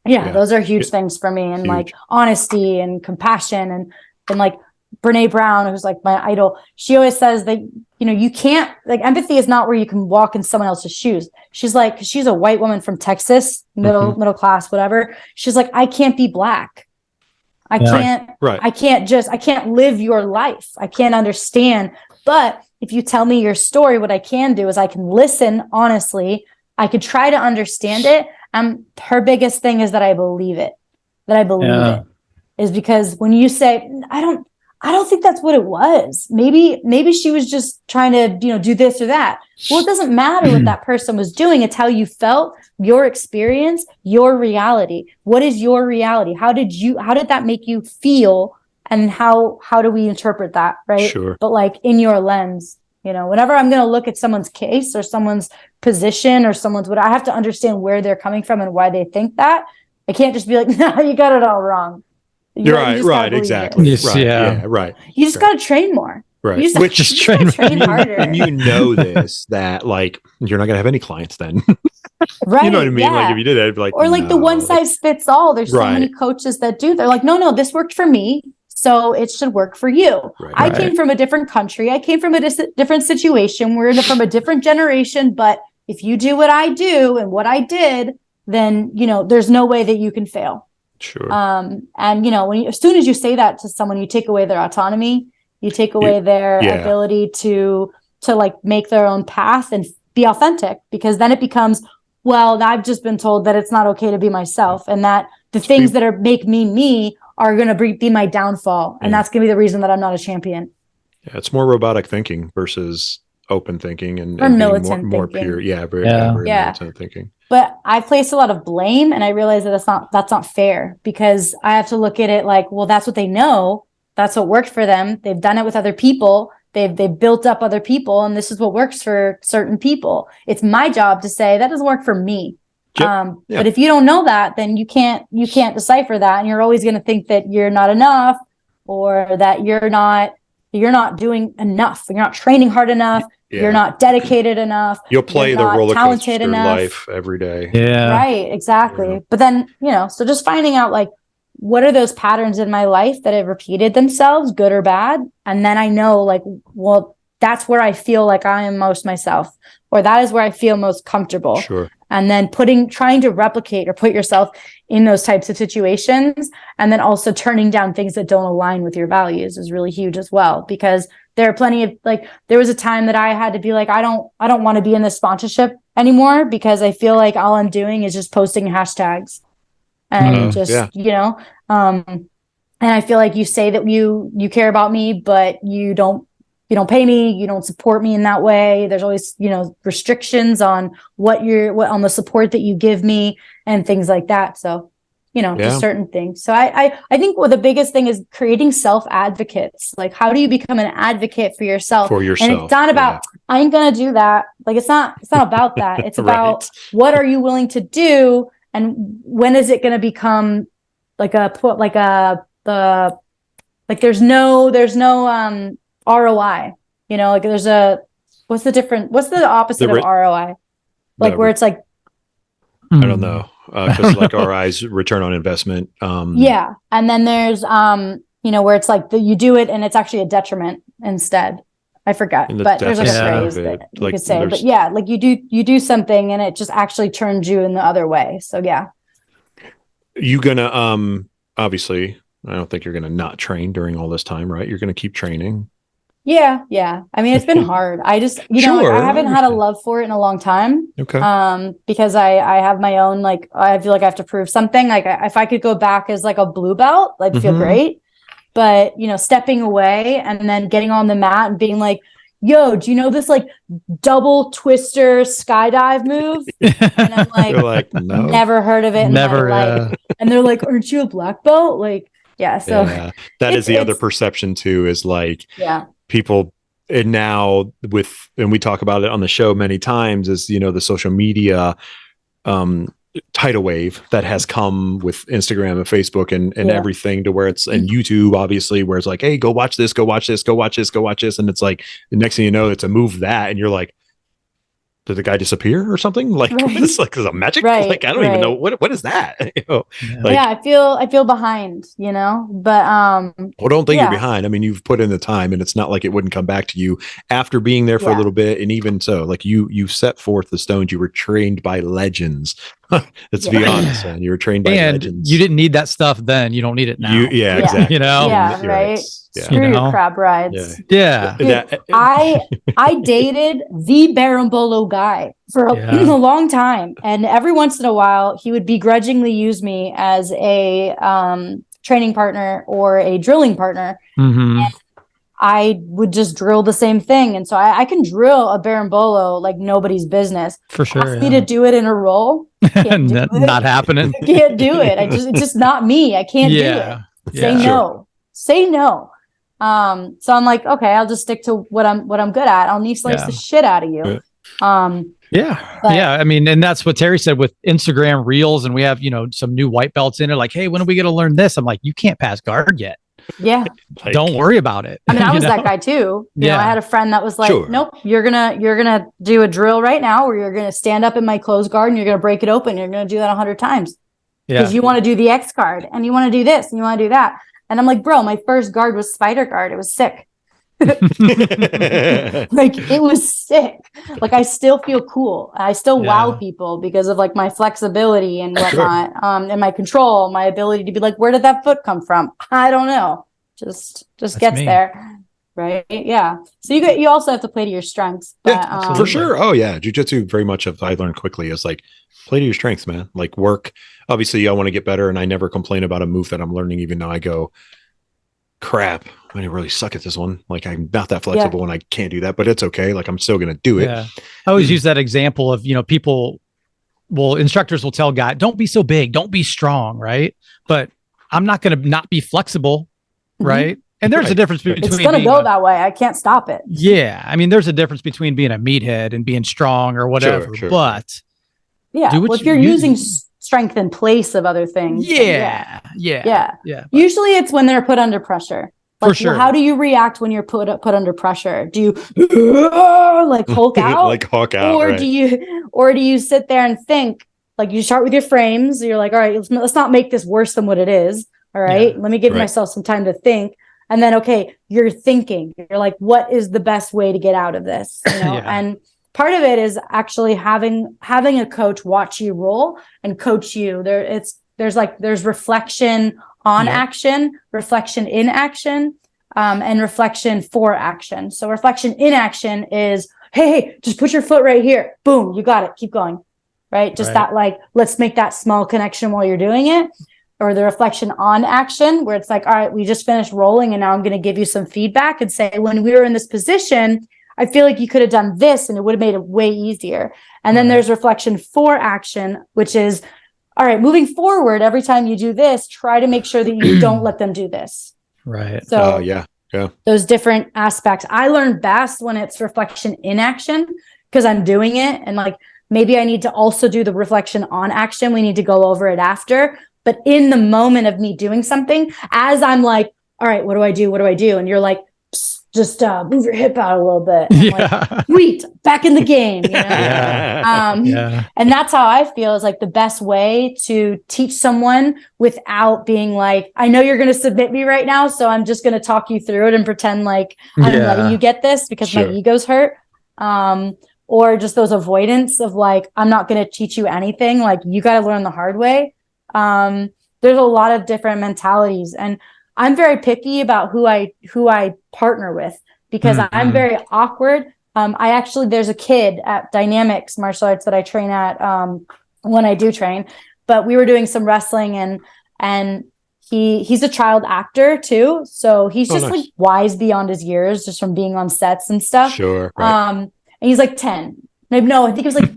yeah, those are huge things for me. And Huge. like honesty and compassion and like Brene Brown, who's like my idol, she always says that, you can't, like, empathy is not where you can walk in someone else's shoes. She's like, 'cause she's a white woman from Texas, middle class, whatever. She's like, I can't be Black. I can't, right. I can't live your life. I can't understand. But if you tell me your story, what I can do is I can listen honestly. I could try to understand it. Her biggest thing is that I believe it. It is because when you say, I don't think that's what it was. Maybe she was just trying to, do this or that. Well, it doesn't matter what that person was doing. It's how you felt, your experience, your reality. What is your reality? How did that make you feel? And how do we interpret that? Right. Sure. But like in your lens, whenever I'm going to look at someone's case or someone's position or I have to understand where they're coming from and why they think that. I can't just be like, no, you got it all wrong. You're right, exactly. Yes, right, yeah. Right. You just got to train more. Right. You just train harder. And this, that like, you're not going to have any clients then. Right. You know what I mean? Yeah. Like if you did that, it'd be like, or like the one size fits all. There's so many coaches that do. They're like, no, this worked for me, so it should work for you. Right. I came from a different country. I came from a different situation. We're from a different generation. But if you do what I do and what I did, then, there's no way that you can fail. Sure. And as soon as you say that to someone, you take away their autonomy, you take away their ability to like make their own path and be authentic, because then it becomes, well, I've just been told that it's not okay to be myself, and that the things that make me are going to be my downfall. And that's going to be the reason that I'm not a champion. Yeah. It's more robotic thinking versus open thinking and militant more thinking. Pure. Yeah. Very militant thinking. But I place a lot of blame, and I realize that that's not fair, because I have to look at it like, well, that's what they know. That's what worked for them. They've done it with other people. They've built up other people, and this is what works for certain people. It's my job to say that doesn't work for me. Yep. But if you don't know that, then you can't decipher that, and you're always going to think that you're not enough, or that you're not doing enough. You're not training hard enough. Yeah. You're not dedicated enough. You'll play the roller coaster life every day. Yeah. Right. Exactly. Yeah. But then, so just finding out like, what are those patterns in my life that have repeated themselves, good or bad? And then I know like, well, that's where I feel like I am most myself, or that is where I feel most comfortable. Sure. And then trying to replicate or put yourself in those types of situations. And then also turning down things that don't align with your values is really huge as well, because there are plenty of there was a time that I had to be like, I don't want to be in this sponsorship anymore, because I feel like all I'm doing is just posting hashtags and and I feel like you say that you care about me, but you don't pay me, you don't support me in that way. There's always, restrictions on what on the support that you give me and things like that. So, just certain things. So I think the biggest thing is creating self-advocates. Like, how do you become an advocate for yourself? And it's not about, I ain't going to do that. Like, it's not about that. It's about what are you willing to do? And when is it going to become there's no ROI, what's the opposite of ROI? Where it's like, I don't know. Because like ROI's return on investment. Yeah. And then there's, where it's like you do it and it's actually a detriment instead. I forgot, but there's like a phrase that you could say, but yeah, like you do something and it just actually turns you in the other way. So yeah. You gonna, obviously, I don't think you're gonna not train during all this time, right? You're gonna keep training. Yeah. Yeah. I mean, it's been hard. I just, I haven't had a love for it in a long time. Okay. Because I have my own, I feel like I have to prove something. Like if I could go back as like a blue belt, I'd feel great. but stepping away and then getting on the mat and being like, yo, do you know this like double twister skydive move? And I'm like, They're like, no, never heard of it in my life. And they're like, aren't you a black belt? Like, yeah. So that is the other perception too, is like, people, and now and we talk about it on the show many times, is, the social media, tidal wave that has come with Instagram and Facebook and everything, to where it's, and YouTube obviously, where it's like, hey, go watch this, go watch this, go watch this, go watch this. And it's like, the next thing you know, it's a move that, and you're like, did the guy disappear or something? Like, it's like, is it magic? Like, I don't even know what is that? I feel behind, but well, don't think you're behind. I mean, you've put in the time, and it's not like it wouldn't come back to you after being there for a little bit. And even so, like, you set forth the stones. You were trained by legends. Let's be honest, man. You were trained by legends. You didn't need that stuff then. You don't need it now. Exactly. Right. Screw your crab rides. Yeah. Dude, I dated the Berimbolo guy for a long time, and every once in a while he would begrudgingly use me as a training partner or a drilling partner. And I would just drill the same thing. And so I can drill a Berimbolo like nobody's business. For sure. Ask me to do it in a roll. Not happening. Can't do it. It's just not me. I can't do it. Say no. Say no. So I'm like, okay, I'll just stick to what I'm good at. I'll knee slice the shit out of you. I mean, and that's what Terry said with Instagram Reels, and we have, some new white belts in it. Like, hey, when are we going to learn this? I'm like, you can't pass guard yet. Yeah. Don't worry about it. I mean, I was that guy too. You know, I had a friend that was like, nope, you're gonna do a drill right now where you're gonna stand up in my closed guard and you're gonna break it open. You're gonna do that 100 times. Because you want to do the X guard and you want to do this and you want to do that. And I'm like, bro, my first guard was spider guard. It was sick. Like, it was sick. Like, I still feel cool. I still wow people because of like my flexibility and whatnot, and my control, my ability to be like, where did that foot come from? I don't know. Just gets there. Right. Yeah. So you also have to play to your strengths. But, for sure. Oh yeah. Jiu-jitsu very much I learned quickly is like, play to your strengths, man. Like, work. Obviously I want to get better, and I never complain about a move that I'm learning, even though I go, crap, I really suck at this one. Like, I'm not that flexible and I can't do that, but it's okay. Like, I'm still going to do it. I always use that example of, instructors will tell guys, don't be so big, don't be strong. Right. But I'm not going to not be flexible. Right. And there's a difference between it's going to go that way. I can't stop it. Yeah. I mean, there's a difference between being a meathead and being strong or whatever, but if you're using strength in place of other things. Yeah. Usually it's when they're put under pressure. Like, for sure. How do you react when you're put under pressure? Do you like Hulk out? Like Hulk out, or do you sit there and think? Like, you start with your frames. You're like, all right, let's not make this worse than what it is. All right, let me give myself some time to think. And then, okay, you're thinking. You're like, what is the best way to get out of this? And part of it is actually having a coach watch you roll and coach you. There's reflection on action, reflection in action, and reflection for action. So reflection in action is, hey, just put your foot right here. Boom, you got it. Keep going. Right? Just that, like, let's make that small connection while you're doing it. Or the reflection on action, where it's like, all right, we just finished rolling and now I'm going to give you some feedback and say, when we were in this position, I feel like you could have done this and it would have made it way easier. And then there's reflection for action, which is, all right, moving forward, every time you do this, try to make sure that you don't let them do this. Right. So those different aspects. I learn best when it's reflection in action because I'm doing it. And like, maybe I need to also do the reflection on action. We need to go over it after. But in the moment of me doing something, as I'm like, all right, what do I do? What do I do? And you're like, just move your hip out a little bit. Like, sweet, back in the game. And that's how I feel is like the best way to teach someone without being like, I know you're going to submit me right now, so I'm just going to talk you through it and pretend like I'm letting you get this because my ego's hurt. Or just those avoidance of like, I'm not going to teach you anything. Like, you got to learn the hard way. There's a lot of different mentalities, and I'm very picky about who I partner with because I'm very awkward. There's a kid at Dynamics Martial Arts that I train at when I do train, but we were doing some wrestling and he's a child actor too. So he's just nice. like wise beyond his years just from being on sets and stuff. Sure. Right. And he's like 10. Maybe no, I think he was like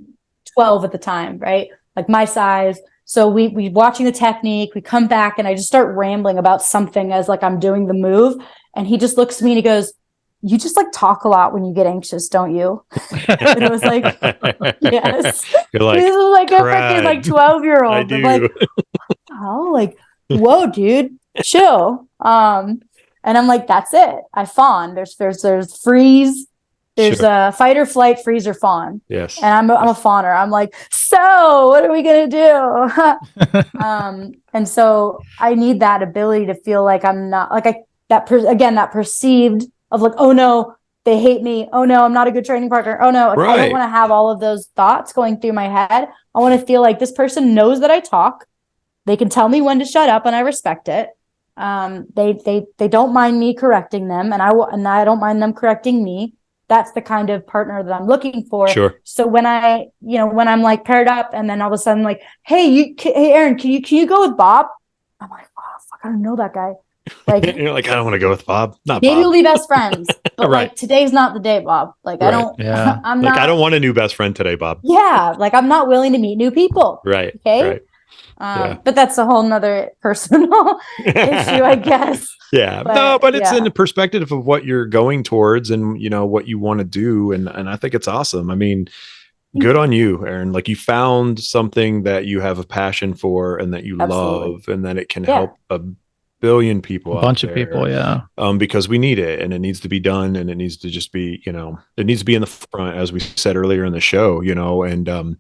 12 at the time, right? Like my size. So we watching the technique, we come back and I just start rambling about something as like I'm doing the move. And he just looks at me and he goes, "You just like talk a lot when you get anxious, don't you?" And it was like, yes. You're like, this was like a freaking like 12-year-old. I'm like, oh, like, whoa, dude, chill. And I'm like, that's it. I fawn. There's freeze. There's a fight or flight, freeze or fawn. Yes. And I'm a fawner. I'm like, so what are we gonna do? And so I need that ability to feel like I'm not like that perceived of like, oh no, they hate me. Oh no, I'm not a good training partner. Oh no, I don't want to have all of those thoughts going through my head. I want to feel like this person knows that I talk. They can tell me when to shut up, and I respect it. They don't mind me correcting them, and I don't mind them correcting me. That's the kind of partner that I'm looking for. Sure. So when I'm like paired up, and then all of a sudden like, hey Erin, can you go with Bob? I'm like, oh fuck, I don't know that guy. Like you're like, I don't want to go with Bob. Not maybe Bob. we'll be best friends, but Right. like today's not the day, Bob. Like I don't. Yeah. I'm like, not. I don't want a new best friend today, Bob. Yeah, like I'm not willing to meet new people. Right. Okay. Right. Yeah. But that's a whole nother personal issue, I guess. Yeah. But it's in the perspective of what you're going towards and, what you want to do. And I think it's awesome. I mean, good on you, Erin. Like you found something that you have a passion for and that you love, and that it can help a billion people, a bunch of people. Yeah. Because we need it, and it needs to be done, and it needs to just be, it needs to be in the front, as we said earlier in the show, and,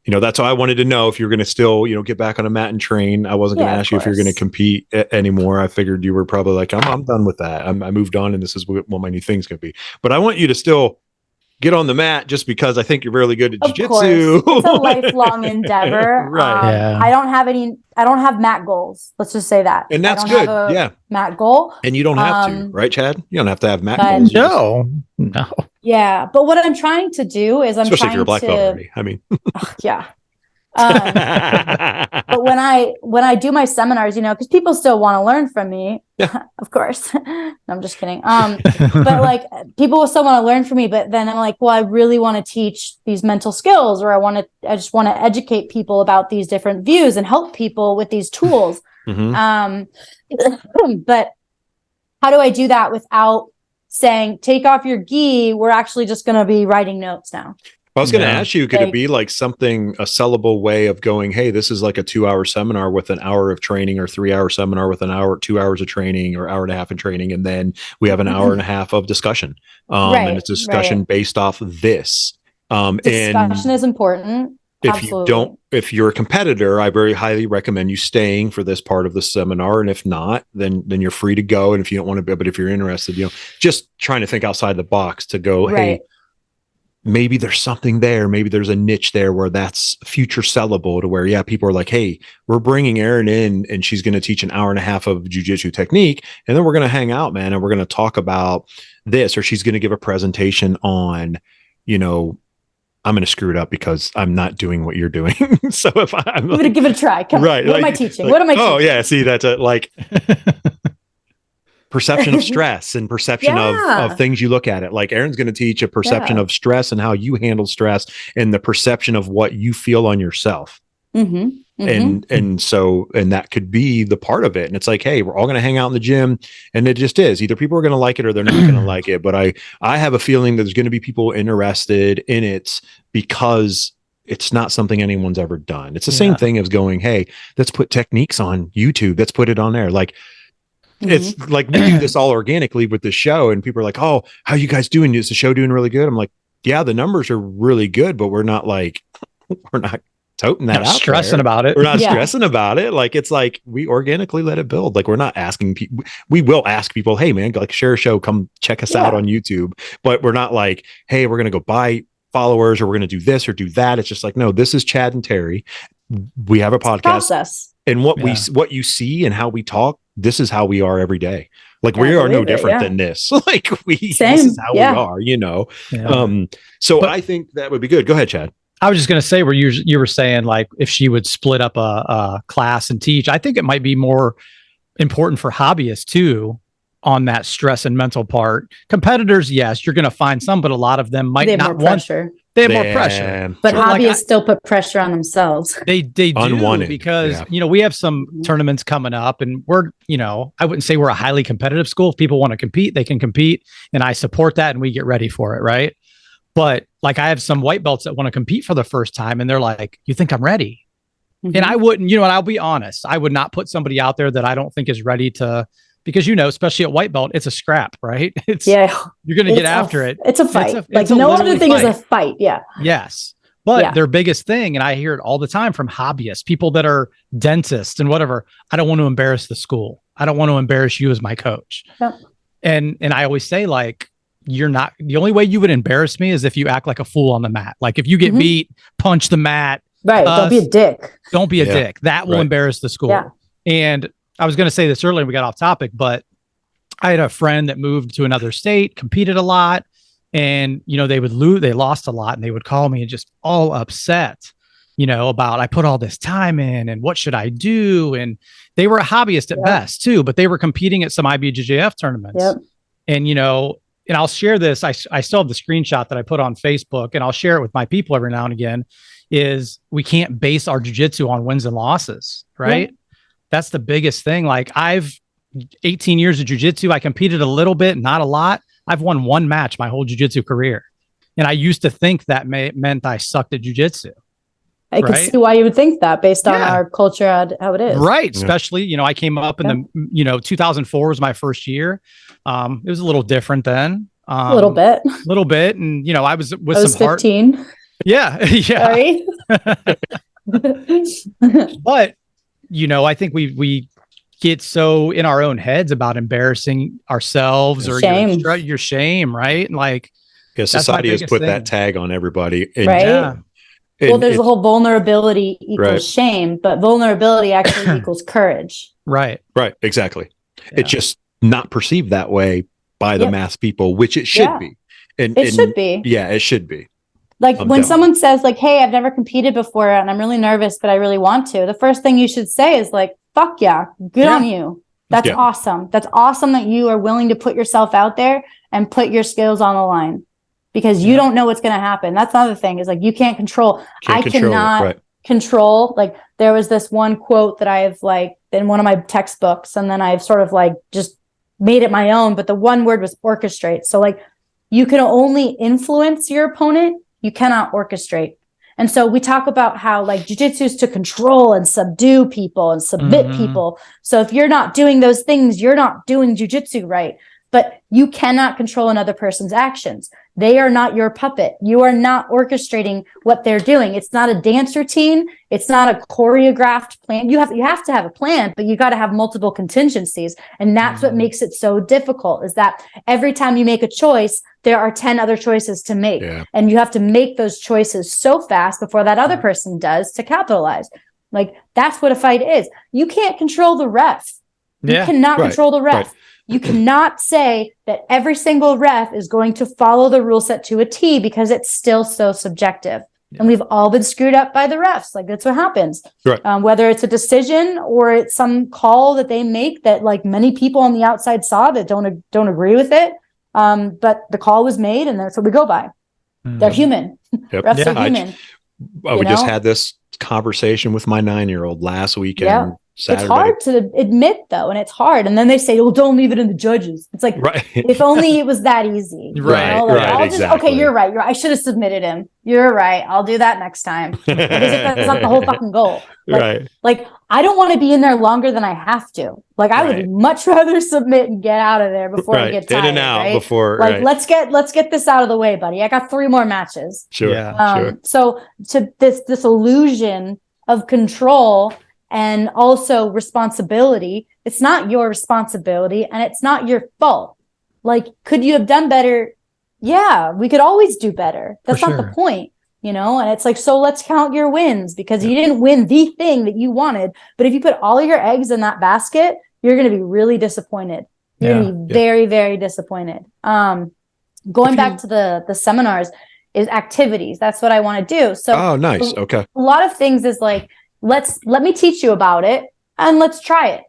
that's all I wanted to know. If you're going to still, get back on a mat and train. I wasn't going to ask you if you're going to compete anymore. I figured you were probably like, I'm done with that. I moved on, and this is what my new thing's going to be. But I want you to still get on the mat, just because I think you're really good at jiu-jitsu. It's a lifelong endeavor. Right. I don't have mat goals. Let's just say that. And that's good. Yeah. Mat goal. And you don't have to, right, Chad? You don't have to have mat goals. No. Yeah. But what I'm trying to do is especially if you're a black belt already. I mean, yeah. But when I do my seminars, because people still want to learn from me, of course. No, I'm just kidding. But like people will still want to learn from me, but then I'm like, well, I really want to teach these mental skills, or I just want to educate people about these different views and help people with these tools. But how do I do that without saying, take off your gi? We're actually just going to be writing notes now. I was going to ask you, could it be like a sellable way of going, hey, this is like a 2-hour seminar with an hour of training, or 3-hour seminar with 2 hours of training, or hour and a half of training. And then we have an hour and a half of discussion. And it's a discussion based off of this. Discussion is important. If you're a competitor, I very highly recommend you staying for this part of the seminar. And if not, then you're free to go. And if you don't want to be, but if you're interested, just trying to think outside the box to go, hey, maybe there's something there. Maybe there's a niche there where that's future sellable, to where, people are like, hey, we're bringing Erin in and she's going to teach an hour and a half of jiu-jitsu technique. And then we're going to hang out, man. And we're going to talk about this, or she's going to give a presentation on, I'm going to screw it up because I'm not doing what you're doing. So if I'm going to give it a try. Come on. What am I teaching? What am I teaching? Oh yeah. See, that's perception of stress and perception of things you look at it. Like Erin's going to teach a perception of stress and how you handle stress, and the perception of what you feel on yourself. And that could be the part of it. And it's like, hey, we're all going to hang out in the gym, and it just is. Either people are going to like it or they're not going to like it. But I have a feeling that there's going to be people interested in it because it's not something anyone's ever done. It's the same thing as going, hey, let's put techniques on YouTube. Let's put it on there. Like, it's like we do this all organically with the show, and people are like, oh, how you guys doing? Is the show doing really good? I'm like, yeah, the numbers are really good, but we're not toting that out, stressing about it. We're not stressing about it. Like, it's like we organically let it build. Like, we're not asking people. We will ask people, hey man, like, share a show, come check us out on YouTube. But we're not like, hey, we're going to go buy followers, or we're going to do this or do that. It's just like, no, this is Chad and Terry. We have a podcast process. And what you see and how we talk, this is how we are every day. Like, we are no different than this. Like, this is how we are, So I think that would be good. Go ahead, Chad. I was just going to say, where you were saying, like, if she would split up a class and teach, I think it might be more important for hobbyists too on that stress and mental part. Competitors, yes, you're going to find some, but a lot of them might not want pressure. They have more pressure. But hobbyists still put pressure on themselves. They do Unwanted. because, we have some tournaments coming up and we're, I wouldn't say we're a highly competitive school. If people want to compete, they can compete. And I support that and we get ready for it. Right. But like I have some white belts that want to compete for the first time and they're like, you think I'm ready? Mm-hmm. And I wouldn't, and I'll be honest, I would not put somebody out there that I don't think is ready to, because, especially at white belt, it's a scrap, right? You're going to get after it. It's a fight. It's no other thing is a fight. Yeah. Yes. But their biggest thing, and I hear it all the time from hobbyists, people that are dentists and whatever, I don't want to embarrass the school. I don't want to embarrass you as my coach. Yep. And I always say, like, you're not, the only way you would embarrass me is if you act like a fool on the mat. Like if you get beat, punch the mat. Right. Don't be a dick. Don't be a dick. That will embarrass the school. Yeah. And I was going to say this earlier, we got off topic, but I had a friend that moved to another state, competed a lot, and, they would lose, they lost a lot, and they would call me and just all upset, about I put all this time in and what should I do? And they were a hobbyist at best too, but they were competing at some IBJJF tournaments. Yep. And, and I'll share this. I still have the screenshot that I put on Facebook and I'll share it with my people every now and again, is we can't base our jiu-jitsu on wins and losses, right? Yeah. That's the biggest thing. Like I've 18 years of jiu-jitsu. I competed a little bit, not a lot. I've won one match my whole jiu-jitsu career. And I used to think that meant I sucked at jiu-jitsu. I can see why you would think that based on our culture, how it is. Right. Yeah. Especially, I came up in the, 2004 was my first year. It was a little different then. A little bit. And, I was with some 15. heart. Yeah. Yeah. Sorry. But, I think we get so in our own heads about embarrassing ourselves or your shame, right? And like, society has put that tag on everybody. And, right. Yeah. Well, there's the whole vulnerability equals shame, but vulnerability actually equals courage. Right. Right. Exactly. Yeah. It's just not perceived that way by the mass people, which it should be. And it should be. Yeah, it should be. Like when someone says like, hey, I've never competed before and I'm really nervous, but I really want to. The first thing you should say is like, fuck yeah, good on you. That's awesome. That's awesome that you are willing to put yourself out there and put your skills on the line because you don't know what's going to happen. That's another thing is like, you can't control. I cannot control. Like there was this one quote that I've like in one of my textbooks and then I've sort of like just made it my own, but the one word was orchestrate. So like you can only influence your opponent. You cannot orchestrate. And so we talk about how like jiu-jitsu is to control and subdue people and submit people. So if you're not doing those things, you're not doing jiu-jitsu right. But you cannot control another person's actions. They are not your puppet. You are not orchestrating what they're doing. It's not a dance routine. It's not a choreographed plan. You have to have a plan, but you got to have multiple contingencies. And that's what makes it so difficult is that every time you make a choice, there are 10 other choices to make. Yeah. And you have to make those choices so fast before that other person does to capitalize. Like that's what a fight is. You can't control the ref. You cannot control the ref. Right. You cannot say that every single ref is going to follow the rule set to a T because it's still so subjective. Yeah. And we've all been screwed up by the refs. Like that's what happens. Right. Whether it's a decision or it's some call that they make that like many people on the outside saw that don't agree with it. But the call was made and that's what we go by. They're human. Yep. Refs are human. We just had this conversation with my 9-year-old last weekend. Yeah. Saturday. It's hard to admit though, and it's hard. And then they say, well, don't leave it in the judges. It's like, if only it was that easy. Right. Like, okay, you're right. I should have submitted him. You're right. I'll do that next time. Because that's not the whole fucking goal. Like, I don't want to be in there longer than I have to. Like, I would much rather submit and get out of there before I get tired. In and out before. Like, let's get this out of the way, buddy. I got 3 more matches. Sure. Sure. So to this illusion of control and also responsibility, it's not your responsibility and it's not your fault. Like, could you have done better? Yeah, we could always do better. That's not the point, and it's like, so let's count your wins because you didn't win the thing that you wanted. But if you put all your eggs in that basket, you're going to be really disappointed. You're going to be very, very disappointed. Going back to the seminars is activities. That's what I want to do. So, nice. Okay. A lot of things is like, let me teach you about it and let's try it.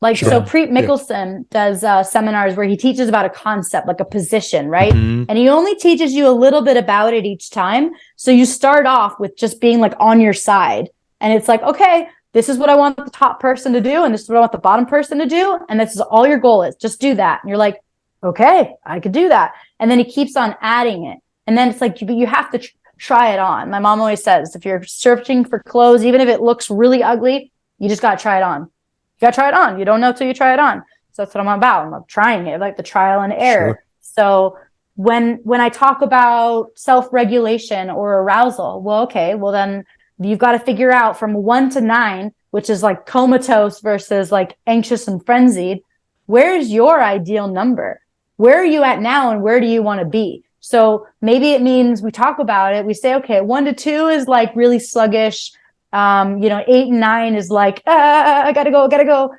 Like, so Preet Mickelson does seminars where he teaches about a concept, like a position, right? And he only teaches you a little bit about it each time. So you start off with just being like on your side. And it's like, okay, this is what I want the top person to do. And this is what I want the bottom person to do. And this is all your goal is. Just do that. And you're like, okay, I could do that. And then he keeps on adding it. And then it's like, you have to try it on. My mom always says, if you're searching for clothes, even if it looks really ugly, you just got to try it on. You got to try it on. You don't know till you try it on. So that's what I'm about. I'm trying it, like the trial and error. Sure. So when I talk about self-regulation or arousal, well, okay, well then you've got to figure out from 1 to 9, which is like comatose versus like anxious and frenzied. Where's your ideal number? Where are you at now and where do you want to be? So maybe it means we talk about it. We say, okay, 1 to 2 is like really sluggish. 8 and 9 is like, I gotta go.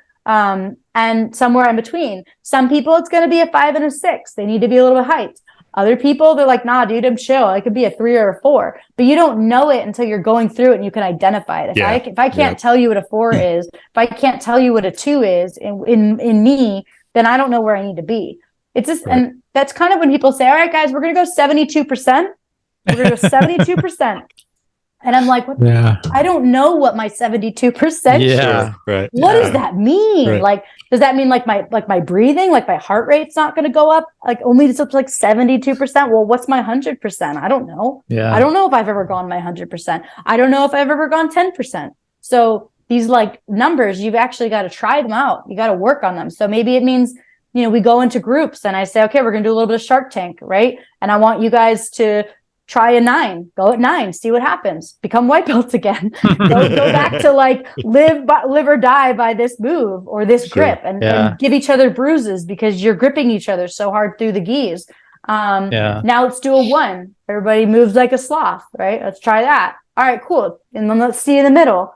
And somewhere in between. Some people, it's going to be a 5 and a 6. They need to be a little bit height. Other people, they're like, nah, dude, I'm chill. I could be a 3 or a 4, but you don't know it until you're going through it and you can identify it. If I can't tell you what a 4 is, if I can't tell you what a 2 is in me, then I don't know where I need to be. It's just, and that's kind of when people say, all right, guys, we're going to go 72%. We're going to go 72%. And I'm like, what? I don't know what my 72% is. Right. What does that mean? Right. Like, does that mean like my breathing, like my heart rate's not going to go up? Like only it's up to like 72%. Well, what's my 100%? I don't know. Yeah. I don't know if I've ever gone my 100%. I don't know if I've ever gone 10%. So these like numbers, you've actually got to try them out. You got to work on them. So maybe it means, we go into groups and I say, okay, we're going to do a little bit of Shark Tank, right? And I want you guys to try a 9, go at 9, see what happens, become white belts again, go back to like live or die by this move or this grip and give each other bruises because you're gripping each other so hard through the gis. Now let's do a 1. Everybody moves like a sloth, right? Let's try that. All right, cool. And then let's see in the middle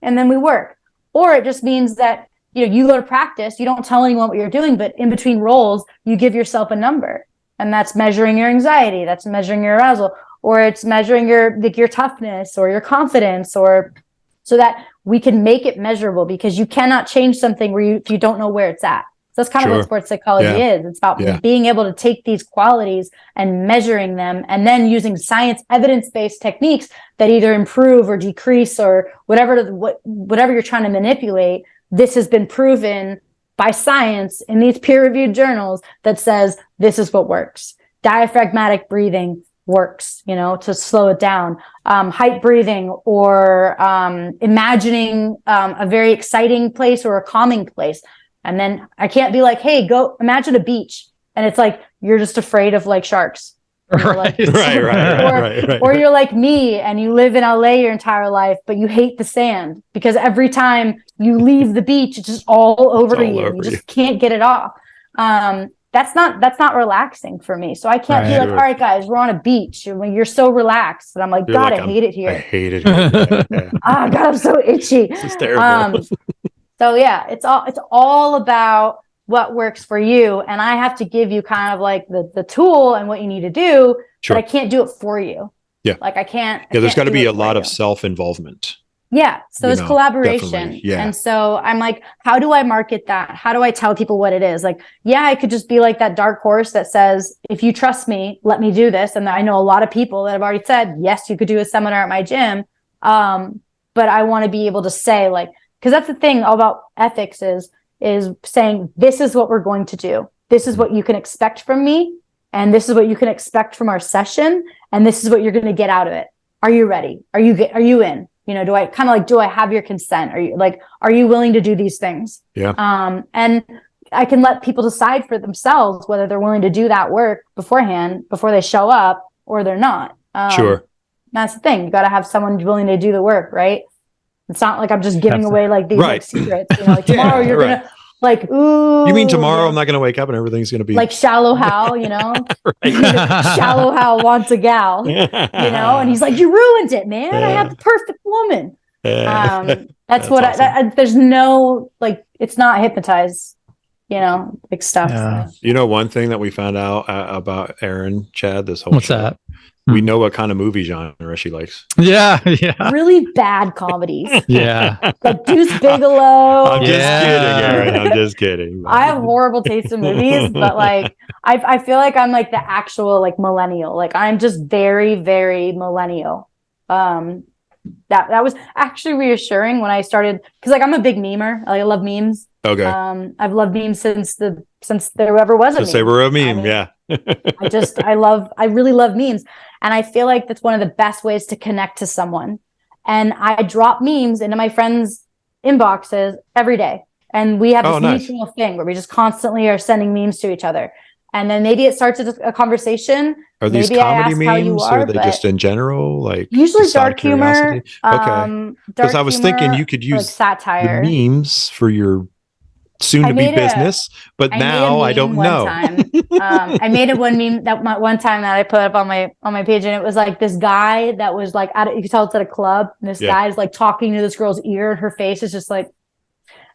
and then we work. Or it just means that, you go to practice, you don't tell anyone what you're doing, but in between rolls, you give yourself a number. And that's measuring your anxiety. That's measuring your arousal, or it's measuring your toughness or your confidence, or so that we can make it measurable because you cannot change something if you don't know where it's at. So that's kind of what sports psychology is. It's about being able to take these qualities and measuring them and then using science, evidence-based techniques that either improve or decrease or whatever you're trying to manipulate. This has been proven by science in these peer-reviewed journals that says this is what works. Diaphragmatic breathing works, to slow it down. Height breathing or imagining a very exciting place or a calming place. And then I can't be like, hey, go imagine a beach. And it's like, you're just afraid of like sharks. Right. Or you're like me and you live in LA your entire life, but you hate the sand because every time you leave the beach, it's just all over you. You just can't get it off. That's not relaxing for me. So I can't be like, all right, guys, we're on a beach. You're so relaxed. And I'm like, God, I hate it here. I hate it here. Oh God, I'm so itchy. This is terrible. So yeah, it's all about what works for you. And I have to give you kind of like the tool and what you need to do, but I can't do it for you. Yeah. Like I can't. Yeah. There's got to be a lot of self-involvement. Yeah. So there's collaboration. Yeah. And so I'm like, how do I market that? How do I tell people what it is? Like, I could just be like that dark horse that says, if you trust me, let me do this. And I know a lot of people that have already said, yes, you could do a seminar at my gym. But I want to be able to say like, because that's the thing about ethics is saying, this is what we're going to do. This is what you can expect from me. And this is what you can expect from our session. And this is what you're going to get out of it. Are you ready? Are you in? Do I have your consent? Are you willing to do these things? Yeah. And I can let people decide for themselves whether they're willing to do that work beforehand, before they show up, or they're not. Sure. That's the thing. You got to have someone willing to do the work, right? It's not like I'm just giving away like these like secrets. Like tomorrow you're gonna like, ooh. You mean tomorrow I'm not gonna wake up and everything's gonna be like Shallow Hal, Shallow Hal wants a gal, and he's like, you ruined it, man. I have the perfect woman. That's what awesome. There's no like, it's not hypnotized, like stuff. Yeah. So. One thing that we found out about Erin, Chad, this whole What's that? We know what kind of movie genre she likes. Yeah. Really bad comedies. Yeah. Like Deuce Bigelow. I'm just kidding, Erin. I'm just kidding. I have horrible taste in movies, but like I feel like I'm like the actual like millennial. Like I'm just very, very millennial. That was actually reassuring when I started, because like I'm a big memer. Like, I love memes. Okay. I've loved memes since there ever was a meme. Since they were a meme, I mean, yeah. I really love memes. And I feel like that's one of the best ways to connect to someone. And I drop memes into my friends' inboxes every day. And we have this mutual thing where we just constantly are sending memes to each other. And then maybe it starts a conversation. Are these maybe comedy memes, or are they but just in general? Like usually dark humor. Okay. Because I was thinking you could use like satire. the memes for your soon-to-be business, but now I don't know. I made a one meme one time that I put up on my page, and it was like this guy that was like you could tell it's at a club, and this guy is like talking to this girl's ear, and her face is just like,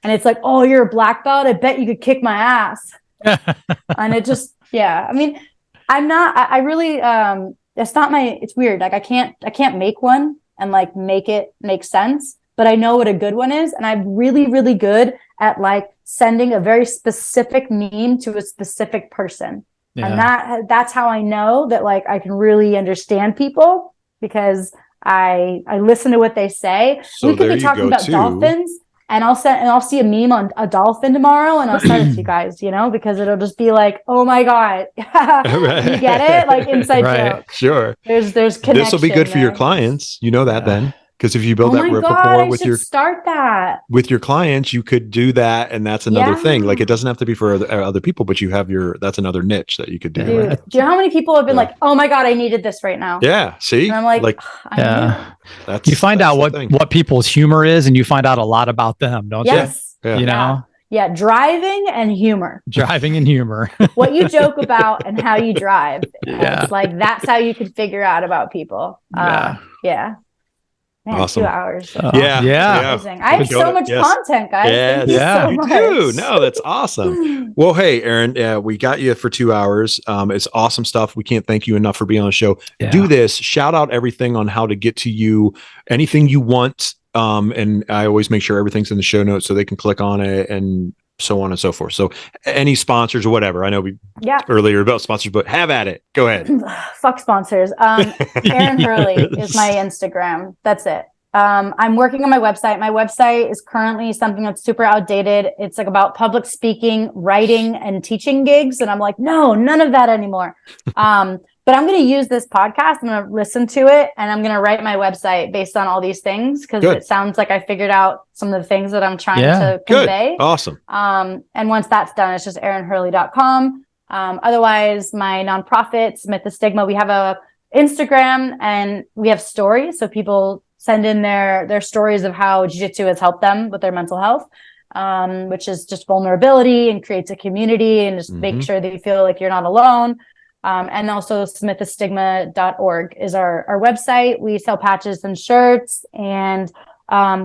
and it's like, oh, you're a black belt? I bet you could kick my ass. And it just, I mean, I really, it's weird. Like I can't make one and like make it make sense, but I know what a good one is. And I'm really, really good at like sending a very specific meme to a specific person. Yeah. And that's how I know that like I can really understand people, because I listen to what they say. So we could be talking about dolphins, and I'll see a meme on a dolphin tomorrow, and I'll send it to you guys, because it'll just be like, oh my God. Right. You get it? Like inside joke. Sure. There's connection. This will be good for your clients. You know that then. Because if you build that rapport with your clients, you could do that, and that's another thing. Like it doesn't have to be for other people, but you have that's another niche that you could do. Dude, do you know how many people have been like, "Oh my God, I needed this right now"? Yeah, see, and I'm like you find out what people's humor is, and you find out a lot about them, don't you? Yeah. Yeah, driving and humor. What you joke about and how you drive. It's like that's how you could figure out about people. Yeah. Man, awesome. 2 hours. Yeah. Amazing. I have so much content, guys. Thank you so much. You do. No, that's awesome. Well, hey, Erin, we got you for 2 hours. It's awesome stuff. We can't thank you enough for being on the show. Yeah. Do this. Shout out everything on how to get to you. Anything you want. And I always make sure everything's in the show notes so they can click on it and so on and so forth. So any sponsors or whatever. I know we earlier about sponsors, but have at it. Go ahead. Fuck sponsors. Erin Herle is my Instagram. That's it. I'm working on my website. My website is currently something that's super outdated. It's like about public speaking, writing, and teaching gigs. And I'm like, no, none of that anymore. But I'm going to use this podcast. I'm going to listen to it, and I'm going to write my website based on all these things, because it sounds like I figured out some of the things that I'm trying to convey. Awesome. And once that's done, it's just erinherle.com. Otherwise, my nonprofit, Smith the Stigma, we have a Instagram, and we have stories. So people send in their stories of how jiu-jitsu has helped them with their mental health, which is just vulnerability and creates a community and just make sure that you feel like you're not alone. And also smiththestigma.org is our website. We sell patches and shirts, and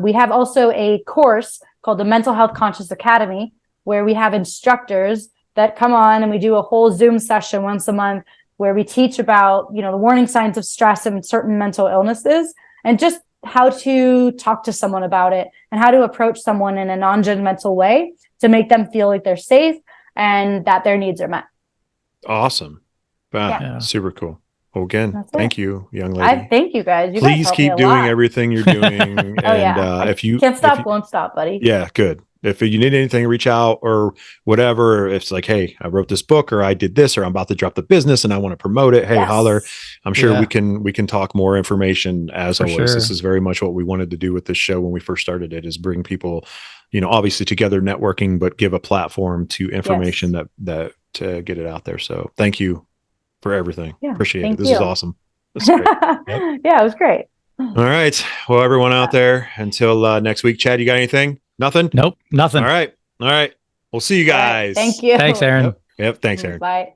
we have also a course called the Mental Health Conscious Academy, where we have instructors that come on, and we do a whole Zoom session once a month where we teach about, the warning signs of stress and certain mental illnesses, and just how to talk to someone about it and how to approach someone in a non-judgmental way to make them feel like they're safe and that their needs are met. Awesome. Wow. Super cool. Well, again, thank you, young lady. Thank you guys. Please keep doing everything you're doing. And if you can't stop, won't stop, buddy. Yeah, good. If you need anything, reach out or whatever. If it's like, hey, I wrote this book, or I did this, or I'm about to drop the business and I want to promote it. Hey, holler. I'm sure we can talk more information as always. Sure. This is very much what we wanted to do with this show when we first started it, is bring people, obviously together networking, but give a platform to information that to get it out there. So thank you for everything. Appreciate it. This is awesome. This is great. Yeah, it was great. All right. Well, everyone out there, until next week. Chad, you got anything? Nothing? Nope. Nothing. All right. We'll see you guys. Right. Thank you. Thanks, Erin. Yep. Thanks, Erin. Bye.